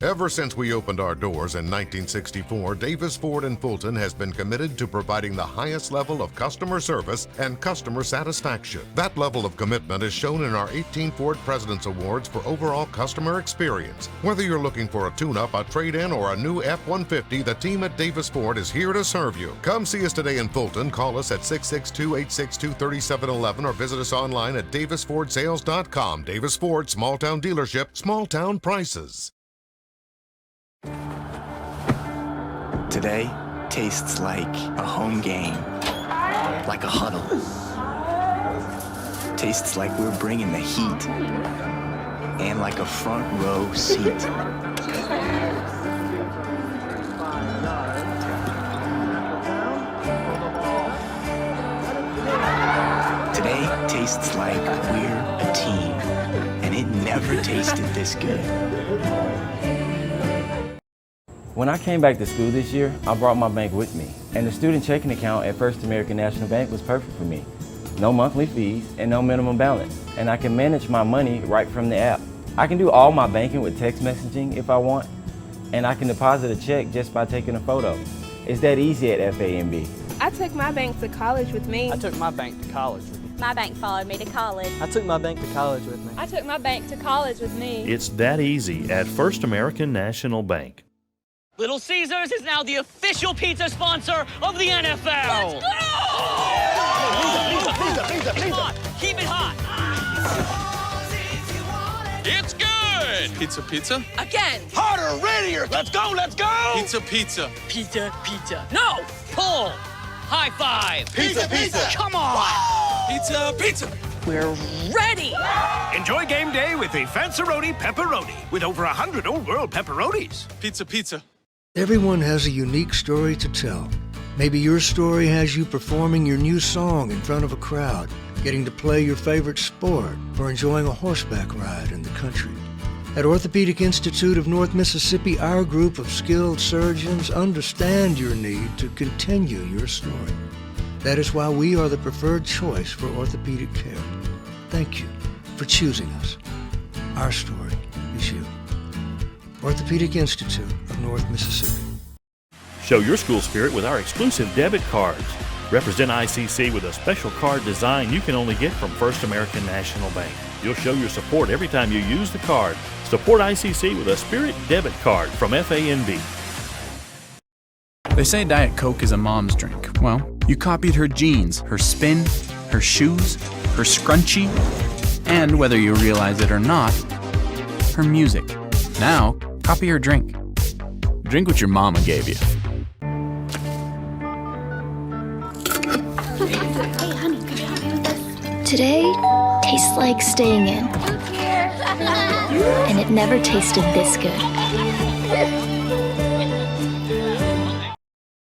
Ever since we opened our doors in 1964, Davis Ford in Fulton has been committed to providing the highest level of customer service and customer satisfaction. That level of commitment is shown in our 18 Ford President's Awards for overall customer experience. Whether you're looking for a tune-up, a trade-in, or a new F-150, the team at Davis Ford is here to serve you. Come see us today in Fulton. Call us at 662-862-3711 or visit us online at davisfordsales.com. Davis Ford, small-town dealership, small-town prices. Today tastes like a home game, like a huddle. Tastes like we're bringing the heat, and like a front row seat. Today tastes like we're a team, and it never tasted this good. When I came back to school this year, I brought my bank with me, and the student checking account at First American National Bank was perfect for me. No monthly fees and no minimum balance, and I can manage my money right from the app. I can do all my banking with text messaging if I want, and I can deposit a check just by taking a photo. It's that easy at FANB. I took my bank to college with me. I took my bank to college with me. My bank followed me to college. I took my bank to college with me. I took my bank to college with me. It's that easy at First American National Bank. Little Caesars is now the official pizza sponsor of the NFL. Let's go! Pizza. Come on, keep it hot. It's good. Pizza. Again. Harder, readier. Let's go. Pizza. No, pull. High five. Pizza. Come on. Pizza. We're ready. Enjoy game day with a Fanceroni Pepperoni with over 100 Old World pepperonis. Pizza. Everyone has a unique story to tell. Maybe your story has you performing your new song in front of a crowd, getting to play your favorite sport, or enjoying a horseback ride in the country. At Orthopedic Institute of North Mississippi, our group of skilled surgeons understand your need to continue your story. That is why we are the preferred choice for orthopedic care. Thank you for choosing us. Our story is you. Orthopedic Institute of North Mississippi. Show your school spirit with our exclusive debit cards. Represent ICC with a special card design you can only get from First American National Bank. You'll show your support every time you use the card. Support ICC with a Spirit debit card from FANB. They say Diet Coke is a mom's drink. Well, you copied her jeans, her spin, her shoes, her scrunchie, and whether you realize it or not, her music. Now, copy her drink. Drink what your mama gave you. Hey, honey, could you help me with this? Today tastes like staying in. And it never tasted this good.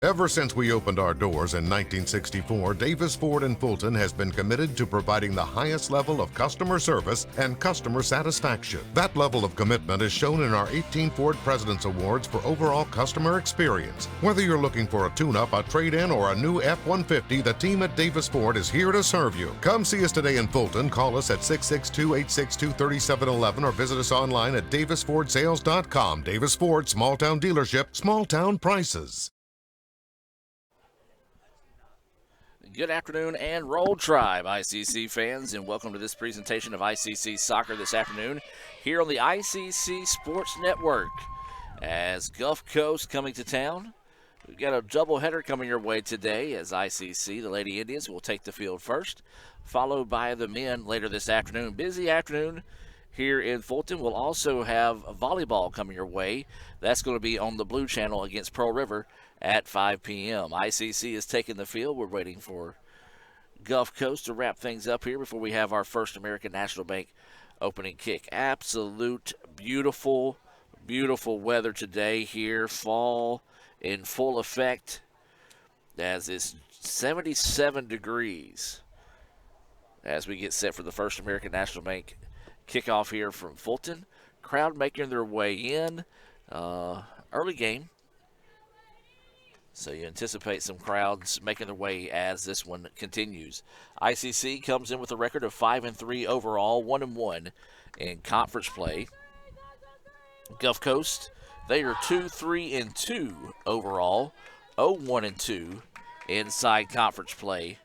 Ever since we opened our doors in 1964, Davis Ford in Fulton has been committed to providing the highest level of customer service and customer satisfaction. That level of commitment is shown in our 18 Ford President's Awards for overall customer experience. Whether you're looking for a tune-up, a trade-in, or a new F-150, the team at Davis Ford is here to serve you. Come see us today in Fulton. Call us at 662-862-3711 or visit us online at davisfordsales.com. Davis Ford, small-town dealership, small-town prices. Good afternoon and Roll Tribe, ICC fans, and welcome to this presentation of ICC Soccer this afternoon here on the ICC Sports Network. As Gulf Coast coming to town, we've got a doubleheader coming your way today as ICC, the Lady Indians, will take the field first, followed by the men later this afternoon. Busy afternoon here in Fulton. We'll also have volleyball coming your way. That's going to be on the Blue Channel against Pearl River at 5 p.m. ICC is taking the field. We're waiting for Gulf Coast to wrap things up here before we have our First American National Bank opening kick. Absolute beautiful, beautiful weather today here. Fall in full effect as it's 77 degrees as we get set for the First American National Bank kickoff here from Fulton. Crowd making their way in. Early game. So you anticipate some crowds making their way as this one continues. ICC comes in with a record of 5-3 overall, 1-1 in conference play. Gulf Coast They are 2-3-2 overall, 0-1-2 inside conference play,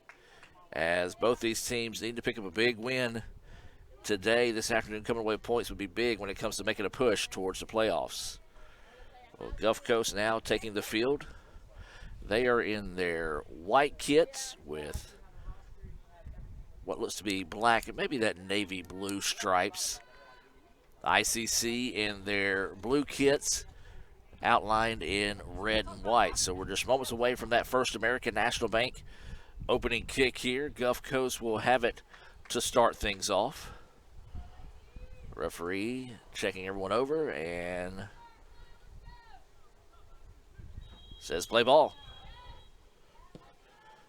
as both these teams need to pick up a big win today. This afternoon, coming away with points would be big when it comes to making a push towards the playoffs. Well, Gulf Coast now taking the field. They are in their white kits with what looks to be black and maybe that navy blue stripes. ICC in their blue kits outlined in red and white. So we're just moments away from that First American National Bank opening kick here. Gulf Coast will have it to start things off. Referee checking everyone over and says play ball.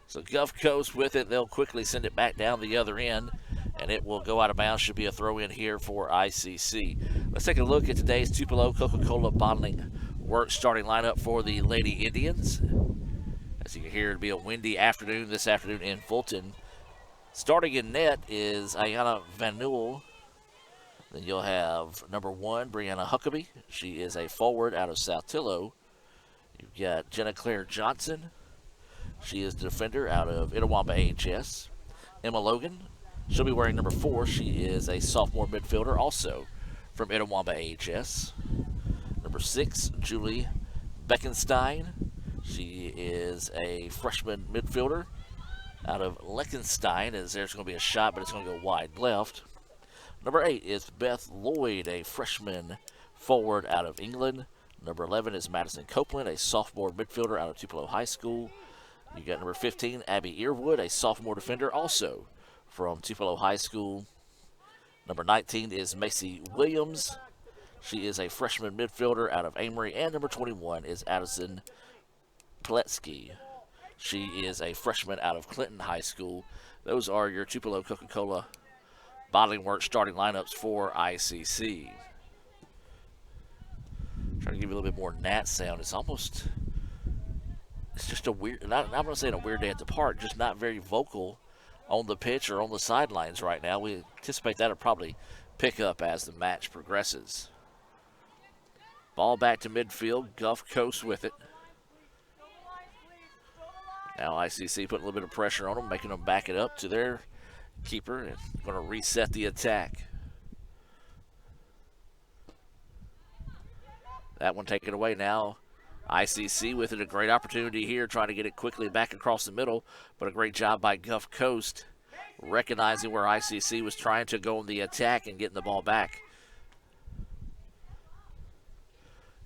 So Gulf Coast with it. They'll quickly send it back down the other end, and it will go out of bounds. Should be a throw in here for ICC. Let's take a look at today's Tupelo Coca-Cola Bottling Works starting lineup for the Lady Indians. As you can hear, it'll be a windy afternoon this afternoon in Fulton. Starting in net is Ayana Van Newell. Then you'll have number 1, Brianna Huckabee. She is a forward out of South Tillow. You've got Jenna Claire Johnson. She is the defender out of Itawamba AHS. Emma Logan, she'll be wearing number 4. She is a sophomore midfielder, also from Itawamba AHS. Number 6, Julie Beckenstein. She is a freshman midfielder out of Leckenstein, as there's going to be a shot, but it's going to go wide left. Number 8 is Beth Lloyd, a freshman forward out of England. Number 11 is Madison Copeland, a sophomore midfielder out of Tupelo High School. You got number 15, Abby Earwood, a sophomore defender, also from Tupelo High School. Number 19 is Macy Williams. She is a freshman midfielder out of Amory. And number 21 is Addison Pletsky. She is a freshman out of Clinton High School. Those are your Tupelo Coca-Cola Bottling Works starting lineups for ICC. Trying to give you a little bit more gnat sound. It's just a weird, I'm not saying a weird day at the park, just not very vocal on the pitch or on the sidelines right now. We anticipate that'll probably pick up as the match progresses. Ball back to midfield, Gulf Coast with it. Now ICC putting a little bit of pressure on them, making them back it up to their keeper and going to reset the attack. That one taken away now. ICC with it, a great opportunity here, trying to get it quickly back across the middle, but a great job by Gulf Coast recognizing where ICC was trying to go on the attack and getting the ball back.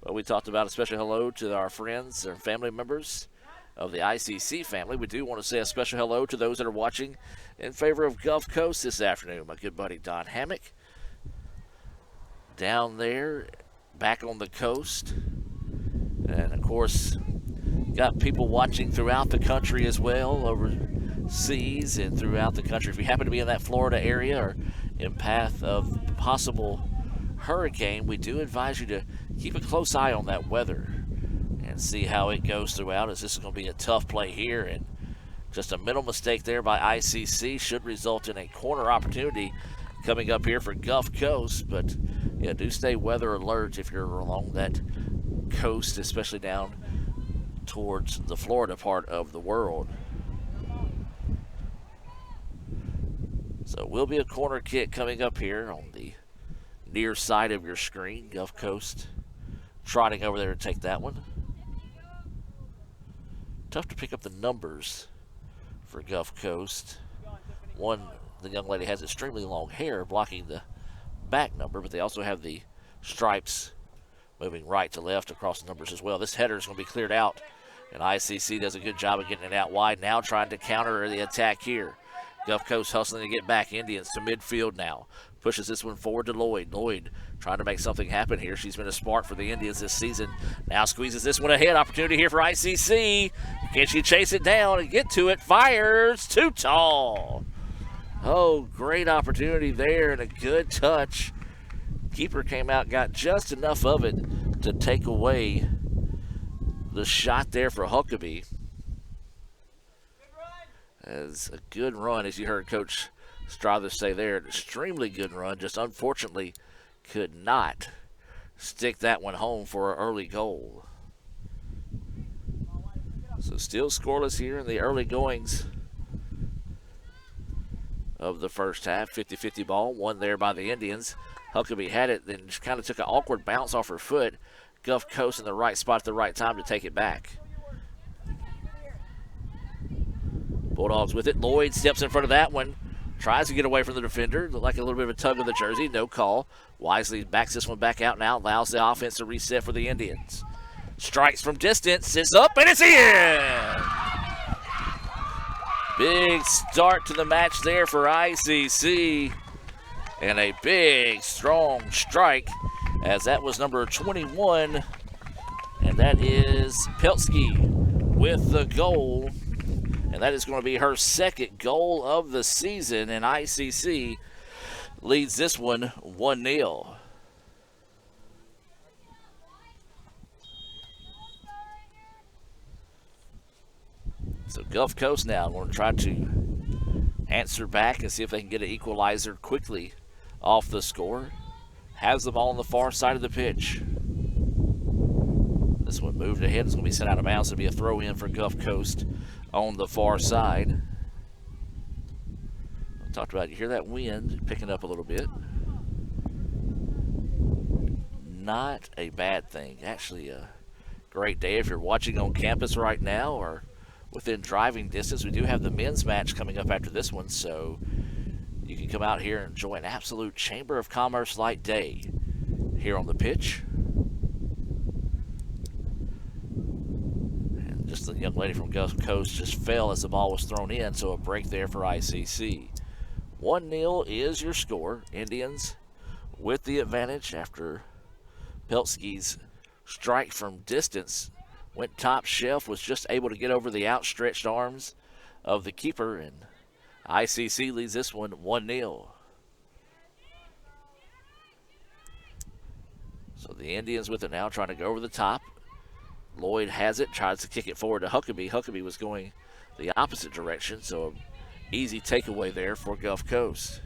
Well, we talked about a special hello to our friends and family members of the ICC family. We do want to say a special hello to those that are watching in favor of Gulf Coast this afternoon. My good buddy Don Hammock down there, back on the coast. And, of course, got people watching throughout the country as well, overseas and throughout the country. If you happen to be in that Florida area or in path of possible hurricane, we do advise you to keep a close eye on that weather and see how it goes throughout, as this is going to be a tough play here. And just a mental mistake there by ICC should result in a corner opportunity coming up here for Gulf Coast. But, yeah, do stay weather alert if you're along that coast, especially down towards the Florida part of the world. So it will be a corner kick coming up here on the near side of your screen. Gulf Coast trotting over there to take that one. Tough to pick up the numbers for Gulf Coast. One, the young lady has extremely long hair blocking the back number, but they also have the stripes moving right to left across the numbers as well. This header is going to be cleared out, and ICC does a good job of getting it out wide. Now trying to counter the attack here. Gulf Coast hustling to get back. Indians to midfield now. Pushes this one forward to Lloyd. Lloyd trying to make something happen here. She's been a spark for the Indians this season. Now squeezes this one ahead. Opportunity here for ICC. Can she chase it down and get to it? Fires. Too tall. Oh, great opportunity there and a good touch. Keeper came out, got just enough of it to take away the shot there for Huckabee. As a good run, as you heard Coach Strother say there, an extremely good run, just unfortunately could not stick that one home for an early goal. So still scoreless here in the early goings of the first half. 50-50 ball, one there by the Indians. Huckabee had it, then just kind of took an awkward bounce off her foot. Gulf Coast in the right spot at the right time to take it back. Bulldogs with it. Lloyd steps in front of that one. Tries to get away from the defender. Looked like a little bit of a tug of the jersey. No call. Wisely backs this one back out now. Allows the offense to reset for the Indians. Strikes from distance. Is up, and it's in! Big start to the match there for ICC. And a big, strong strike, as that was number 21. And that is Peltsky with the goal. And that is going to be her second goal of the season. And ICC leads this one 1-0. So Gulf Coast now going to try to answer back and see if they can get an equalizer quickly off the score. Has the ball on the far side of the pitch. This one moved ahead. It's going to be sent out of bounds. It'll be a throw in for Gulf Coast on the far side. I talked about, you hear that wind picking up a little bit. Not a bad thing. Actually a great day if you're watching on campus right now or within driving distance. We do have the men's match coming up after this one, so you can come out here and enjoy an absolute Chamber of Commerce light day here on the pitch. And just the young lady from Gulf Coast just fell as the ball was thrown in, so a break there for ICC. 1-0 is your score. Indians with the advantage after Peltsky's strike from distance went top shelf, was just able to get over the outstretched arms of the keeper, and ICC leads this one 1-0. So the Indians with it now, trying to go over the top. Lloyd has it, tries to kick it forward to Huckabee. Huckabee was going the opposite direction, so easy takeaway there for Gulf Coast.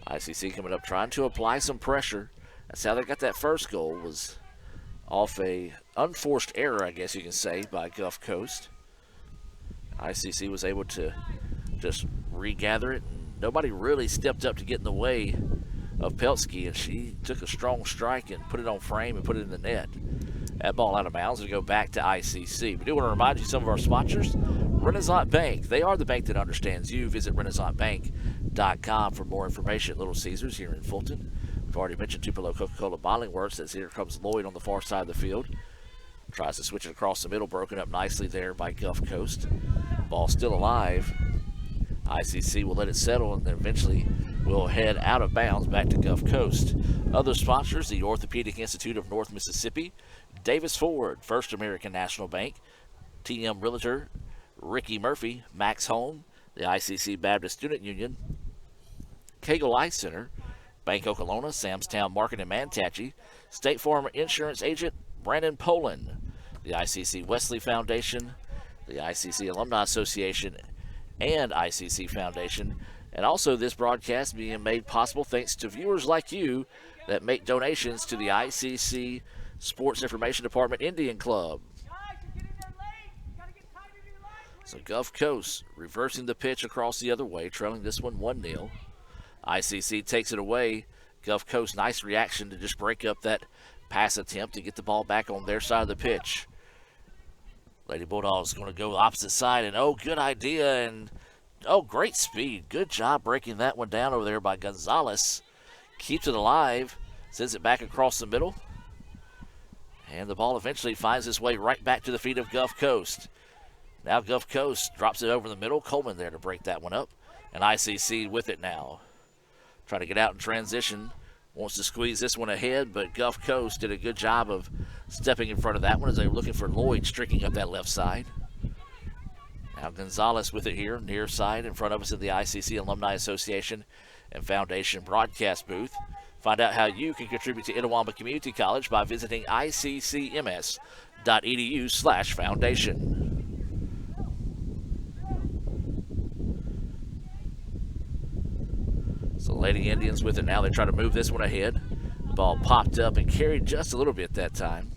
ICC coming up, trying to apply some pressure. That's how they got that first goal, was off a unforced error, I guess you can say, by Gulf Coast. ICC was able to just regather it, and nobody really stepped up to get in the way of Peltsky, and she took a strong strike and put it on frame and put it in the net. That ball out of bounds to go back to ICC. We do want to remind you some of our sponsors. Renaissance Bank. They are the bank that understands you. Visit renaissancebank.com for more information at Little Caesars here in Fulton. We've already mentioned Tupelo Coca-Cola Bottling Works, as here comes Lloyd on the far side of the field. Tries to switch it across the middle, broken up nicely there by Gulf Coast. Ball still alive. ICC will let it settle, and then eventually will head out of bounds back to Gulf Coast. Other sponsors, the Orthopedic Institute of North Mississippi, Davis Ford, First American National Bank, TM Realtor, Ricky Murphy, Max Home, the ICC Baptist Student Union, Cagle Eye Center, Bank Okolona, Samstown Market in Manatee, State Farm Insurance Agent Brandon Poland, the ICC Wesley Foundation, the ICC Alumni Association, and ICC Foundation. And also this broadcast being made possible thanks to viewers like you that make donations to the ICC Sports Information Department Indian Club. So Gulf Coast reversing the pitch across the other way, trailing this one 1-0. ICC takes it away. Gulf Coast, nice reaction to just break up that pass attempt to get the ball back on their side of the pitch. Lady Bulldogs going to go opposite side, and oh, good idea, and oh, great speed. Good job breaking that one down over there by Gonzalez. Keeps it alive, sends it back across the middle, and the ball eventually finds its way right back to the feet of Gulf Coast. Now Gulf Coast drops it over the middle. Coleman there to break that one up, and ICC with it now. Trying to get out in transition. Wants to squeeze this one ahead, but Gulf Coast did a good job of stepping in front of that one as they were looking for Lloyd streaking up that left side. Now Gonzalez with it here, near side in front of us at the ICC Alumni Association and Foundation broadcast booth. Find out how you can contribute to Itawamba Community College by visiting iccms.edu/foundation. So Lady Indians with it now. They try to move this one ahead. Ball popped up and carried just a little bit that time.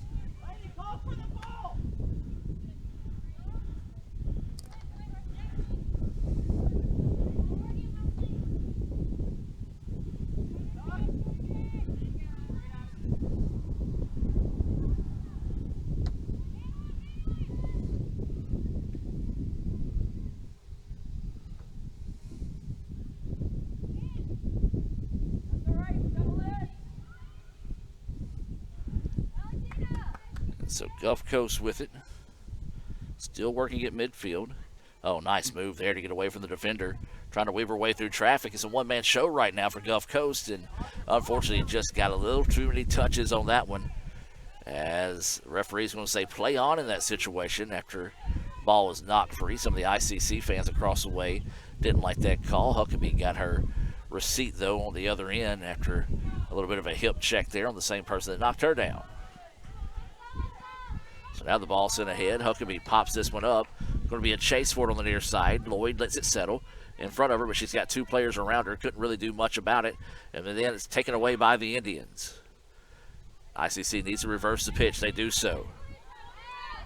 So Gulf Coast with it. Still working at midfield. Oh, nice move there to get away from the defender. Trying to weave her way through traffic. It's a one-man show right now for Gulf Coast, and unfortunately just got a little too many touches on that one. As the referee's going to say play on in that situation after ball was knocked free. Some of the ICC fans across the way didn't like that call. Huckabee got her receipt, though, on the other end after a little bit of a hip check there on the same person that knocked her down. So now the ball sent ahead. Huckabee pops this one up. Going to be a chase for it on the near side. Lloyd lets it settle in front of her, but she's got two players around her. Couldn't really do much about it. And then it's taken away by the Indians. ICC needs to reverse the pitch. They do so.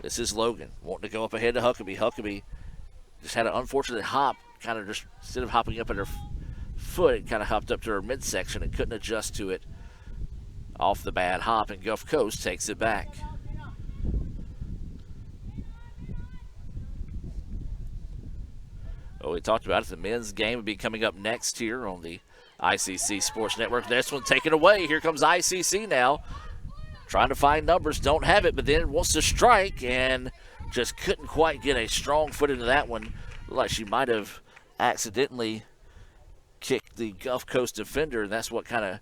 This is Logan wanting to go up ahead to Huckabee. Huckabee just had an unfortunate hop. Kind of just, instead of hopping up at her foot, it kind of hopped up to her midsection and couldn't adjust to it off the bad hop, and Gulf Coast takes it back. Well, we talked about it. The men's game will be coming up next here on the ICC Sports Network. This one taken away. Here comes ICC now. Trying to find numbers. Don't have it, but then wants to strike and just couldn't quite get a strong foot into that one. Looked like she might have accidentally kicked the Gulf Coast defender, and that's what kind of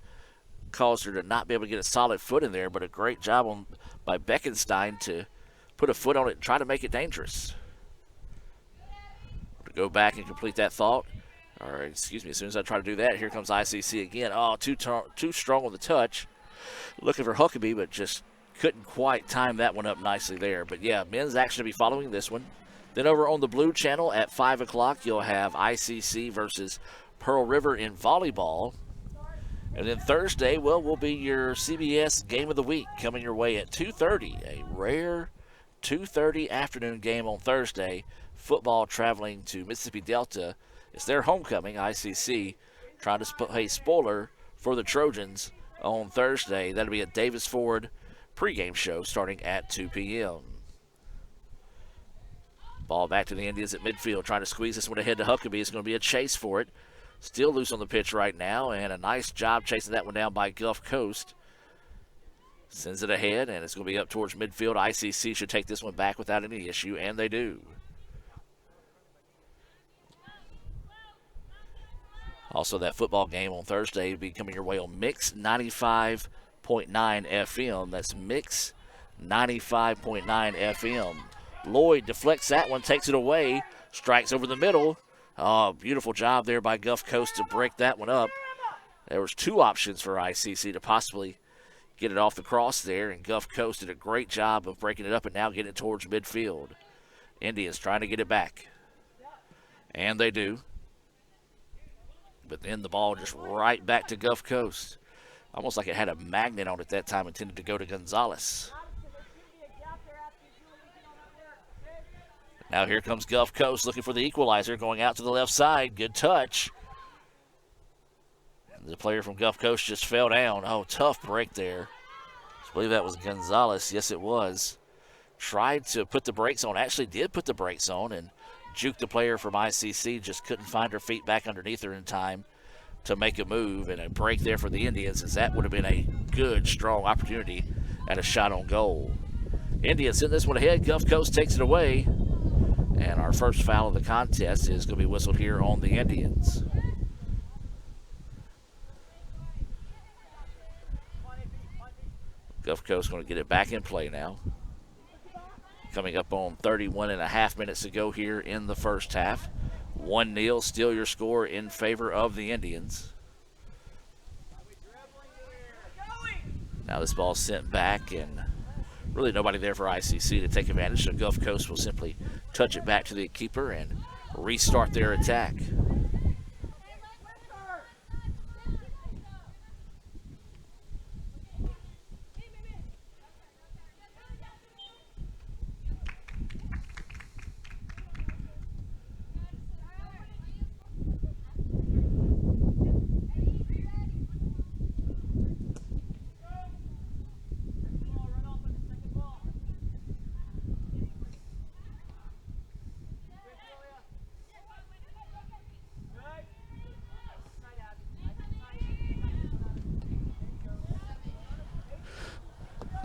caused her to not be able to get a solid foot in there. But a great job by Beckenstein to put a foot on it and try to make it dangerous. Go back and complete that thought. Or, excuse me, as soon as I try to do that, here comes ICC again. Oh, too strong on the touch. Looking for Huckabee, but just couldn't quite time that one up nicely there. But, yeah, men's action to be following this one. Then over on the Blue Channel at 5 o'clock, you'll have ICC versus Pearl River in volleyball. And then Thursday, well, will be your CBS Game of the Week coming your way at 2:30. A rare 2:30 afternoon game on Thursday. Football traveling to Mississippi Delta. It's their homecoming. ICC trying to play spoiler for the Trojans on Thursday. That'll be a Davis Ford pregame show starting at 2 p.m. Ball back to the Indians at midfield, trying to squeeze this one ahead to Huckabee. It's going to be a chase for it. Still loose on the pitch right now, and a nice job chasing that one down by Gulf Coast. Sends it ahead, and it's going to be up towards midfield. ICC should take this one back without any issue, and they do. Also, that football game on Thursday will be coming your way on Mix 95.9 FM. That's Mix 95.9 FM. Lloyd deflects that one, takes it away, strikes over the middle. Oh, beautiful job there by Gulf Coast to break that one up. There was two options for ICC to possibly get it off the cross there, and Gulf Coast did a great job of breaking it up and now getting it towards midfield. Indians trying to get it back. And they do. But then the ball just right back to Gulf Coast. Almost like it had a magnet on it that time, intended to go to Gonzalez. Now here comes Gulf Coast looking for the equalizer, going out to the left side. Good touch. And the player from Gulf Coast just fell down. Oh, tough break there. I believe that was Gonzalez. Yes, it was. Tried to put the brakes on. Actually did put the brakes on and juked the player from ICC. Just couldn't find her feet back underneath her in time to make a move. And a break there for the Indians, as that would have been a good, strong opportunity at a shot on goal. Indians send this one ahead. Gulf Coast takes it away. And our first foul of the contest is going to be whistled here on the Indians. Gulf Coast going to get it back in play now. Coming up on 31.5 minutes to go here in the first half. 1-0, still your score in favor of the Indians. Now this ball sent back, and really nobody there for ICC to take advantage, so Gulf Coast will simply touch it back to the keeper and restart their attack.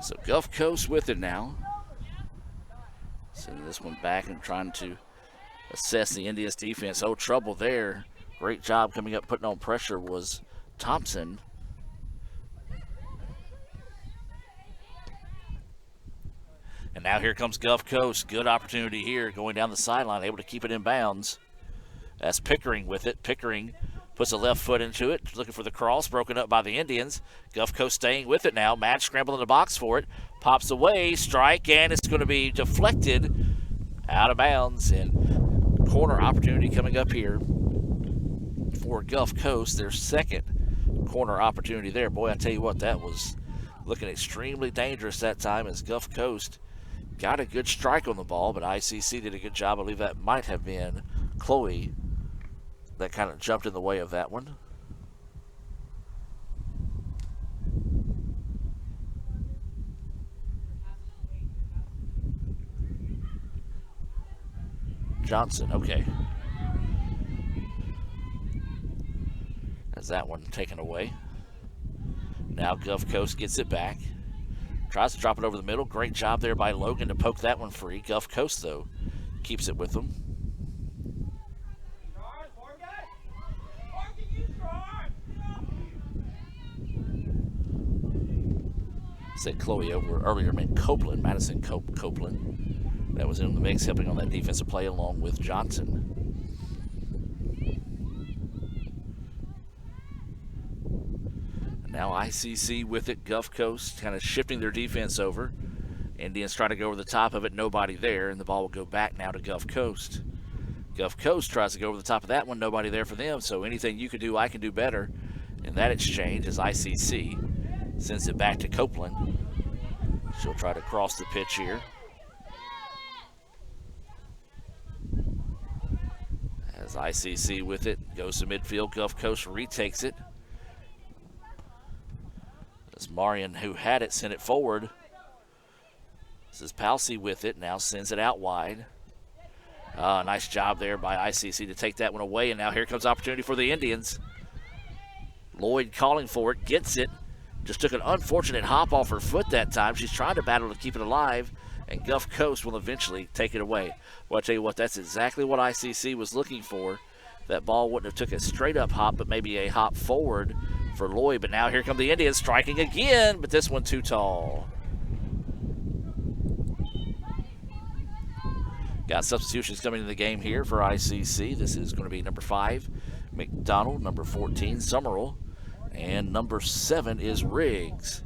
So Gulf Coast with it now. Sending this one back and trying to assess the Indians defense. Oh, trouble there. Great job coming up, putting on pressure was Thompson. And now here comes Gulf Coast. Good opportunity here going down the sideline, able to keep it in bounds. That's Pickering with it. Pickering puts a left foot into it, looking for the cross, broken up by the Indians. Gulf Coast staying with it now. Mad scramble in the box for it. Pops away, strike, and it's going to be deflected out of bounds. And corner opportunity coming up here for Gulf Coast. Their second corner opportunity there. Boy, I tell you what, that was looking extremely dangerous that time as Gulf Coast got a good strike on the ball, but ICC did a good job. I believe that might have been Chloe that kind of jumped in the way of that one. Johnson, okay. Has that one taken away. Now Gulf Coast gets it back. Tries to drop it over the middle. Great job there by Logan to poke that one free. Gulf Coast, though, keeps it with them. Said Chloe over earlier, meant Copeland, Madison Copeland. That was in the mix, helping on that defensive play along with Johnson. Now ICC with it. Gulf Coast kind of shifting their defense over. Indians try to go over the top of it. Nobody there, and the ball will go back now to Gulf Coast. Gulf Coast tries to go over the top of that one. Nobody there for them, so anything you can do, I can do better. In that exchange, as ICC sends it back to Copeland. She'll try to cross the pitch here. As ICC with it, goes to midfield. Gulf Coast retakes it. As Marion, who had it, sent it forward. This is Palsy with it, now sends it out wide. Nice job there by ICC to take that one away, and now here comes opportunity for the Indians. Lloyd calling for it, gets it. Just took an unfortunate hop off her foot that time. She's trying to battle to keep it alive, and Gulf Coast will eventually take it away. Well, I tell you what, that's exactly what ICC was looking for. That ball wouldn't have took a straight-up hop, but maybe a hop forward for Lloyd. But now here come the Indians striking again, but this one too tall. Got substitutions coming in the game here for ICC. This is going to be number 5, McDonald, number 14, Summerall, and number 7 is Riggs.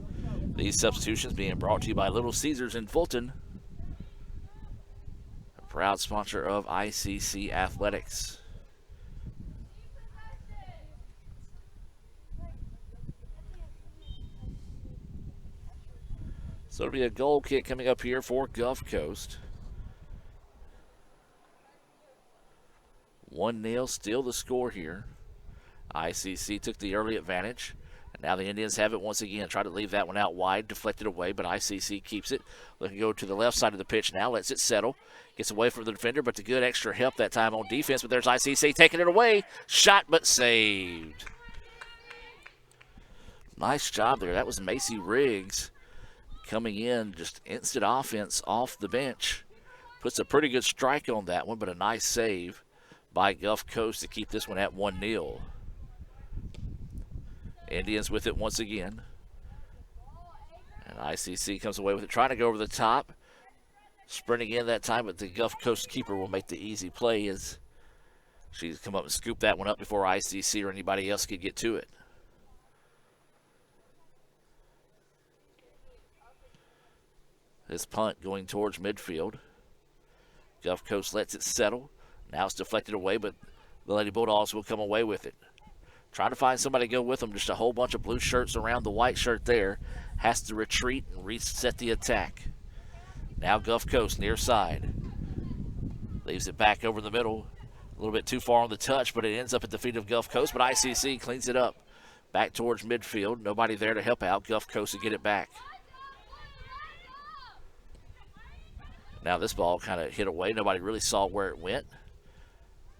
These substitutions being brought to you by Little Caesars in Fulton, a proud sponsor of ICC Athletics. So it'll be a goal kick coming up here for Gulf Coast. 1-0, still the score here. ICC took the early advantage. And now the Indians have it once again. Try to leave that one out wide, deflected away, but ICC keeps it. Looking to go to the left side of the pitch now, lets it settle. Gets away from the defender, but the good extra help that time on defense. But there's ICC taking it away. Shot, but saved. Nice job there. That was Macy Riggs coming in, just instant offense off the bench. Puts a pretty good strike on that one, but a nice save by Gulf Coast to keep this one at 1-0. Indians with it once again. And ICC comes away with it, trying to go over the top. Sprinting in that time, but the Gulf Coast keeper will make the easy play as she's come up and scooped that one up before ICC or anybody else could get to it. This punt going towards midfield. Gulf Coast lets it settle. Now it's deflected away, but the Lady Bulldogs will come away with it. Trying to find somebody to go with them. Just a whole bunch of blue shirts around the white shirt there. Has to retreat and reset the attack. Now Gulf Coast near side. Leaves it back over the middle. A little bit too far on the touch, but it ends up at the feet of Gulf Coast. But ICC cleans it up. Back towards midfield. Nobody there to help out. Gulf Coast to get it back. Now this ball kind of hit away. Nobody really saw where it went.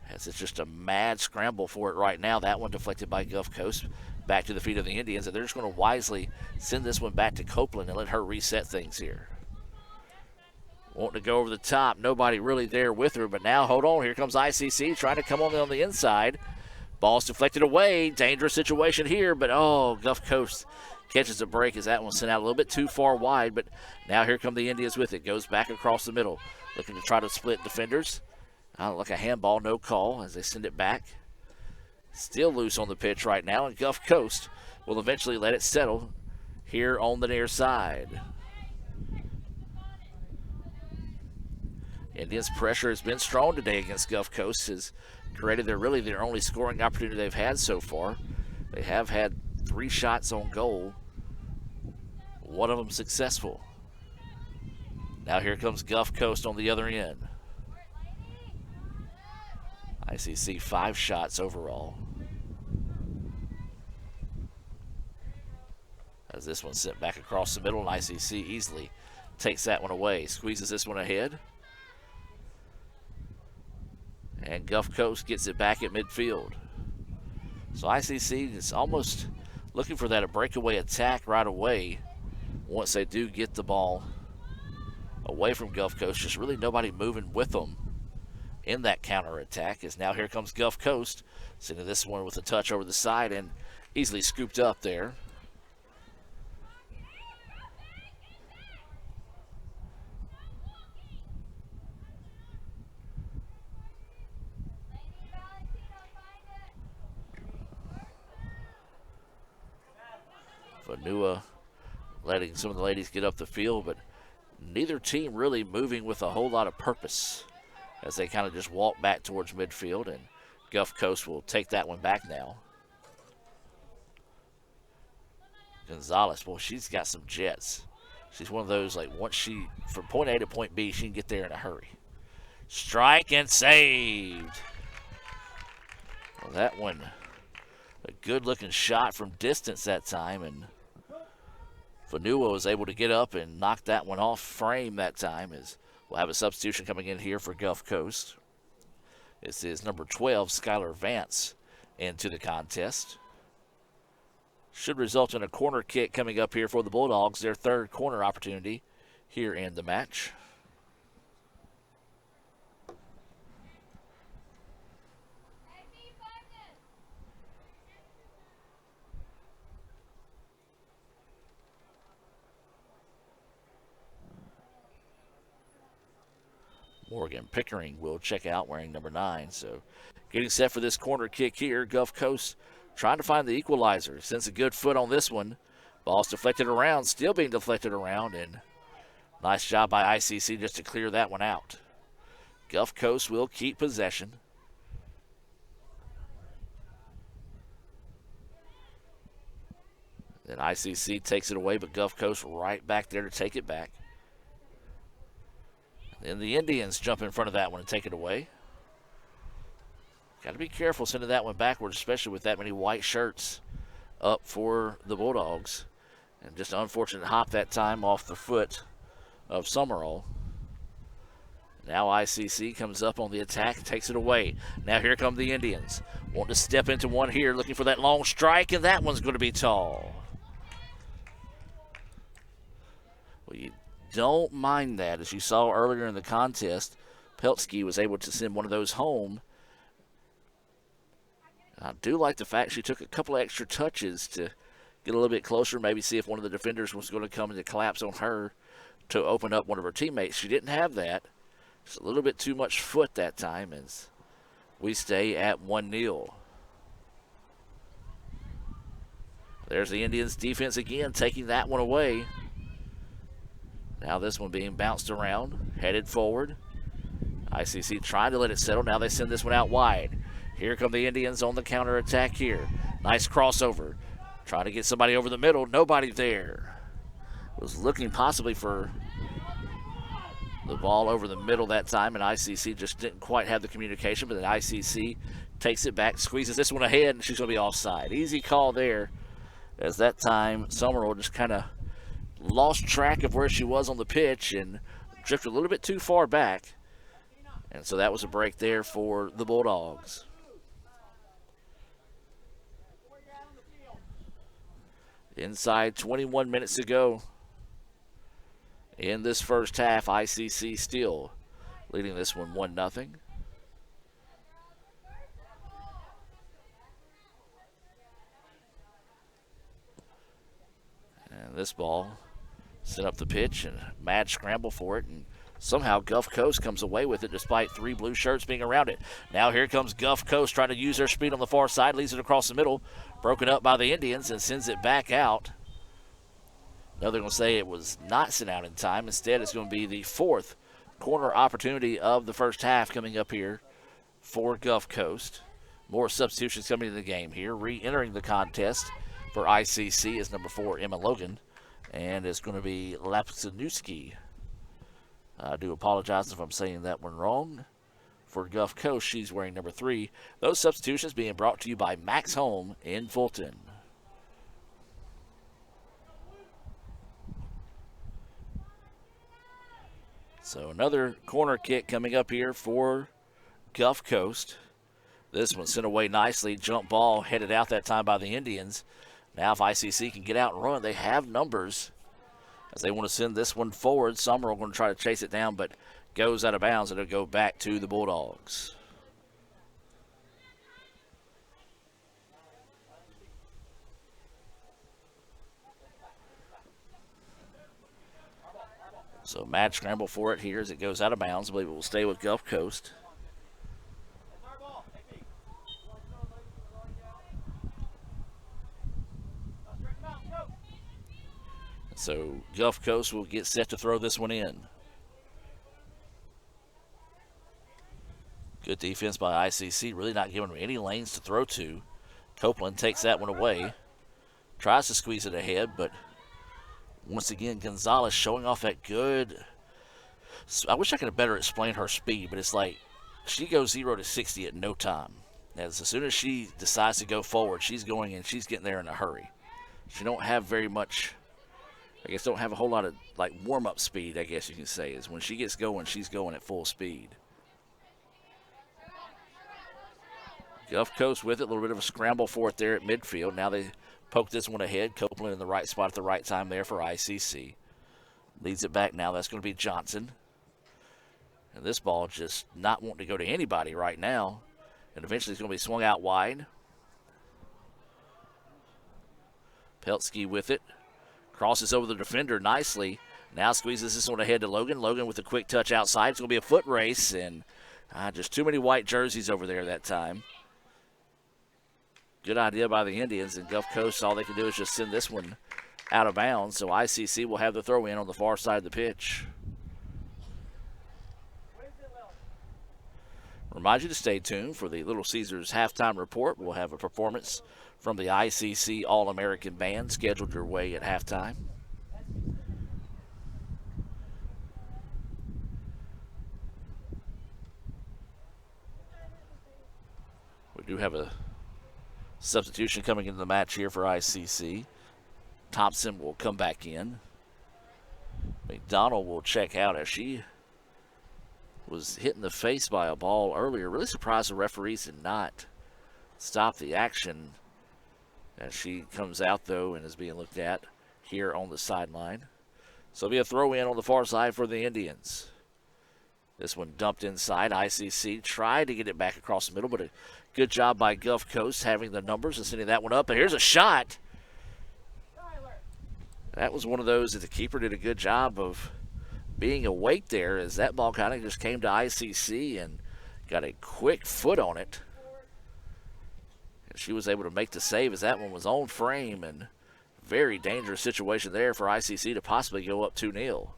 As it's just a mad scramble for it right now. That one deflected by Gulf Coast. back to the feet of the Indians, and they're just going to wisely send this one back to Copeland and let her reset things here. Wanting to go over the top, nobody really there with her, but now hold on, here comes ICC trying to come on the inside. Ball's deflected away, dangerous situation here, but Gulf Coast catches a break as that one sent out a little bit too far wide, but now here come the Indians with it. Goes back across the middle, looking to try to split defenders. Like a handball, no call as they send it back. Still loose on the pitch right now, and Gulf Coast will eventually let it settle here on the near side. Indians' pressure has been strong today against Gulf Coast. Has created their only scoring opportunity they've had so far. They have had 3 shots on goal, one of them successful. Now here comes Gulf Coast on the other end. ICC 5 shots overall. As this one sent back across the middle, and ICC easily takes that one away. Squeezes this one ahead. And Gulf Coast gets it back at midfield. So ICC is almost looking for that breakaway attack right away once they do get the ball away from Gulf Coast. Just really nobody moving with them in that counter attack. As now here comes Gulf Coast, sending this one with a touch over the side and easily scooped up there. Vanua letting some of the ladies get up the field, but neither team really moving with a whole lot of purpose as they kind of just walk back towards midfield, and Gulf Coast will take that one back now. Gonzalez, boy, she's got some jets. She's one of those, like, once she, from point A to point B, she can get there in a hurry. Strike and saved. Well, that one, a good-looking shot from distance that time, and Vanua was able to get up and knock that one off frame that time, as we'll have a substitution coming in here for Gulf Coast. This is number 12, Skylar Vance, into the contest. Should result in a corner kick coming up here for the Bulldogs, their 3rd corner opportunity here in the match. Morgan Pickering will check out wearing number 9. So getting set for this corner kick here. Gulf Coast trying to find the equalizer. Sends a good foot on this one. Ball's deflected around, still being deflected around, and nice job by ICC just to clear that one out. Gulf Coast will keep possession. Then ICC takes it away, but Gulf Coast right back there to take it back. Then the Indians jump in front of that one and take it away. Got to be careful sending that one backwards, especially with that many white shirts up for the Bulldogs. And just an unfortunate hop that time off the foot of Summerall. Now ICC comes up on the attack, takes it away. Now here come the Indians. Want to step into one here, looking for that long strike, and that one's going to be tall. Well, you don't mind that. As you saw earlier in the contest, Peltsky was able to send one of those home. I do like the fact she took a couple of extra touches to get a little bit closer, maybe see if one of the defenders was going to come and collapse on her to open up one of her teammates. She didn't have that. Just a little bit too much foot that time as we stay at 1-0. There's the Indians' defense again, taking that one away. Now this one being bounced around, headed forward. ICC trying to let it settle. Now they send this one out wide. Here come the Indians on the counter attack here. Nice crossover. Trying to get somebody over the middle. Nobody there. Was looking possibly for the ball over the middle that time, and ICC just didn't quite have the communication, but then ICC takes it back, squeezes this one ahead, and she's going to be offside. Easy call there, as that time Summerall just kind of lost track of where she was on the pitch and drifted a little bit too far back. And so that was a break there for the Bulldogs. Inside 21 minutes to go in this first half. ICC still leading this one 1-0. And this ball sent up the pitch and mad scramble for it, and somehow Gulf Coast comes away with it despite 3 blue shirts being around it. Now here comes Gulf Coast trying to use their speed on the far side, leads it across the middle, broken up by the Indians and sends it back out. No, they're going to say it was not sent out in time. Instead, it's going to be the 4th corner opportunity of the first half coming up here for Gulf Coast. More substitutions coming into the game here. Re-entering the contest for ICC is number 4, Emma Logan, and it's going to be Lapsanuski. I do apologize if I'm saying that one wrong. For Gulf Coast, she's wearing number 3. Those substitutions being brought to you by Max Home in Fulton. So another corner kick coming up here for Gulf Coast. This one sent away nicely. Jump ball headed out that time by the Indians. Now if ICC can get out and run, they have numbers as they want to send this one forward. Summer are going to try to chase it down, but goes out of bounds, and it'll go back to the Bulldogs. So mad scramble for it here as it goes out of bounds. I believe it will stay with Gulf Coast. So Gulf Coast will get set to throw this one in. Good defense by ICC, really not giving them any lanes to throw to. Copeland takes that one away. Tries to squeeze it ahead, but once again, Gonzalez showing off that good. I wish I could have better explained her speed, but it's like she goes 0 to 60 at no time. As soon as she decides to go forward, she's going and she's getting there in a hurry. She don't have very much, I guess don't have a whole lot of like warm-up speed, I guess you can say, is when she gets going, she's going at full speed. Gulf Coast with it, a little bit of a scramble for it there at midfield. Now they poke this one ahead. Copeland in the right spot at the right time there for ICC. Leads it back now. That's going to be Johnson. And this ball just not wanting to go to anybody right now. And eventually it's going to be swung out wide. Peltsky with it. Crosses over the defender nicely. Now squeezes this one ahead to Logan. Logan with a quick touch outside. It's going to be a foot race. And just too many white jerseys over there that time. Good idea by the Indians, and Gulf Coast, all they can do is just send this one out of bounds. So ICC will have the throw in on the far side of the pitch. Remind you to stay tuned for the Little Caesars halftime report. We'll have a performance from the ICC All-American Band scheduled your way at halftime. We do have a substitution coming into the match here for ICC. Thompson will come back in. McDonald will check out as she was hit in the face by a ball earlier. Really surprised the referees did not stop the action as she comes out, though, and is being looked at here on the sideline. So it'll be a throw in on the far side for the Indians. This one dumped inside. ICC tried to get it back across the middle, but a good job by Gulf Coast having the numbers and sending that one up. And here's a shot. That was one of those that the keeper did a good job of being awake there, as that ball kind of just came to ICC and got a quick foot on it. And she was able to make the save as that one was on frame, and very dangerous situation there for ICC to possibly go up 2-0.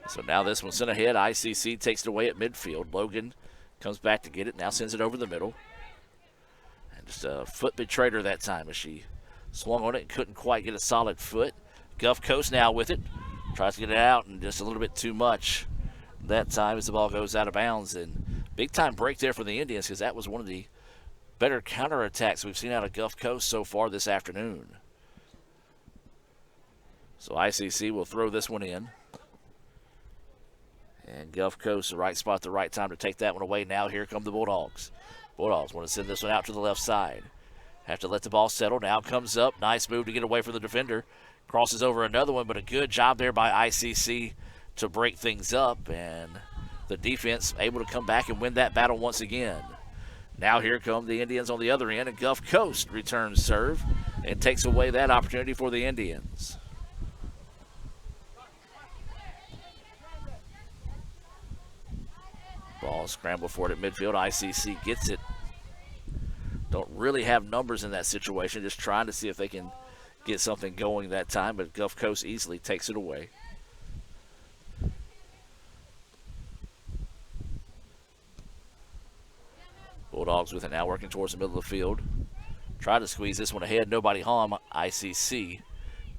So now this one sent ahead. ICC takes it away at midfield. Logan comes back to get it. Now sends it over the middle. And just a foot betrayed her that time as she swung on it and couldn't quite get a solid foot. Gulf Coast now with it. Tries to get it out and just a little bit too much that time as the ball goes out of bounds. And big time break there for the Indians, because that was one of the better counterattacks we've seen out of Gulf Coast so far this afternoon. So ICC will throw this one in. And Gulf Coast, the right spot at the right time to take that one away. Now here come the Bulldogs. Bulldogs want to send this one out to the left side. Have to let the ball settle. Now comes up. Nice move to get away from the defender. Crosses over another one, but a good job there by ICC to break things up. And the defense able to come back and win that battle once again. Now here come the Indians on the other end, and Gulf Coast returns serve and takes away that opportunity for the Indians. Ball scrambled for it at midfield. ICC gets it. Don't really have numbers in that situation, just trying to see if they can get something going that time, but Gulf Coast easily takes it away. Bulldogs with it now, working towards the middle of the field. Try to squeeze this one ahead. Nobody home. ICC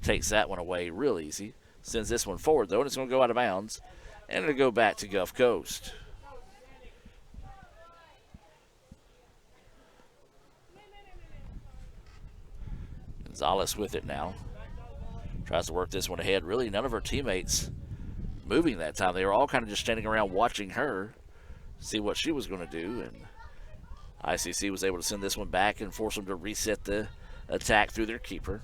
takes that one away real easy. Sends this one forward, though, and it's going to go out of bounds. And it'll go back to Gulf Coast. Gonzalez with it now. Tries to work this one ahead. Really, none of her teammates moving that time. They were all kind of just standing around watching her, see what she was going to do. And ICC was able to send this one back and force them to reset the attack through their keeper.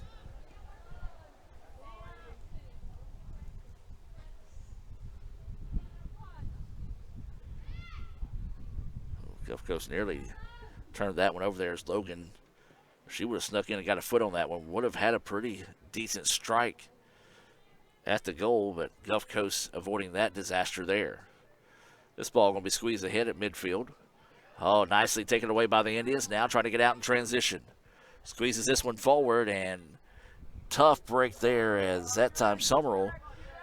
Gulf Coast nearly turned that one over there as Logan. She would have snuck in and got a foot on that one. Would have had a pretty decent strike at the goal, but Gulf Coast avoiding that disaster there. This ball going to be squeezed ahead at midfield. Oh, nicely taken away by the Indians. Now trying to get out in transition. Squeezes this one forward, and tough break there as that time Summerall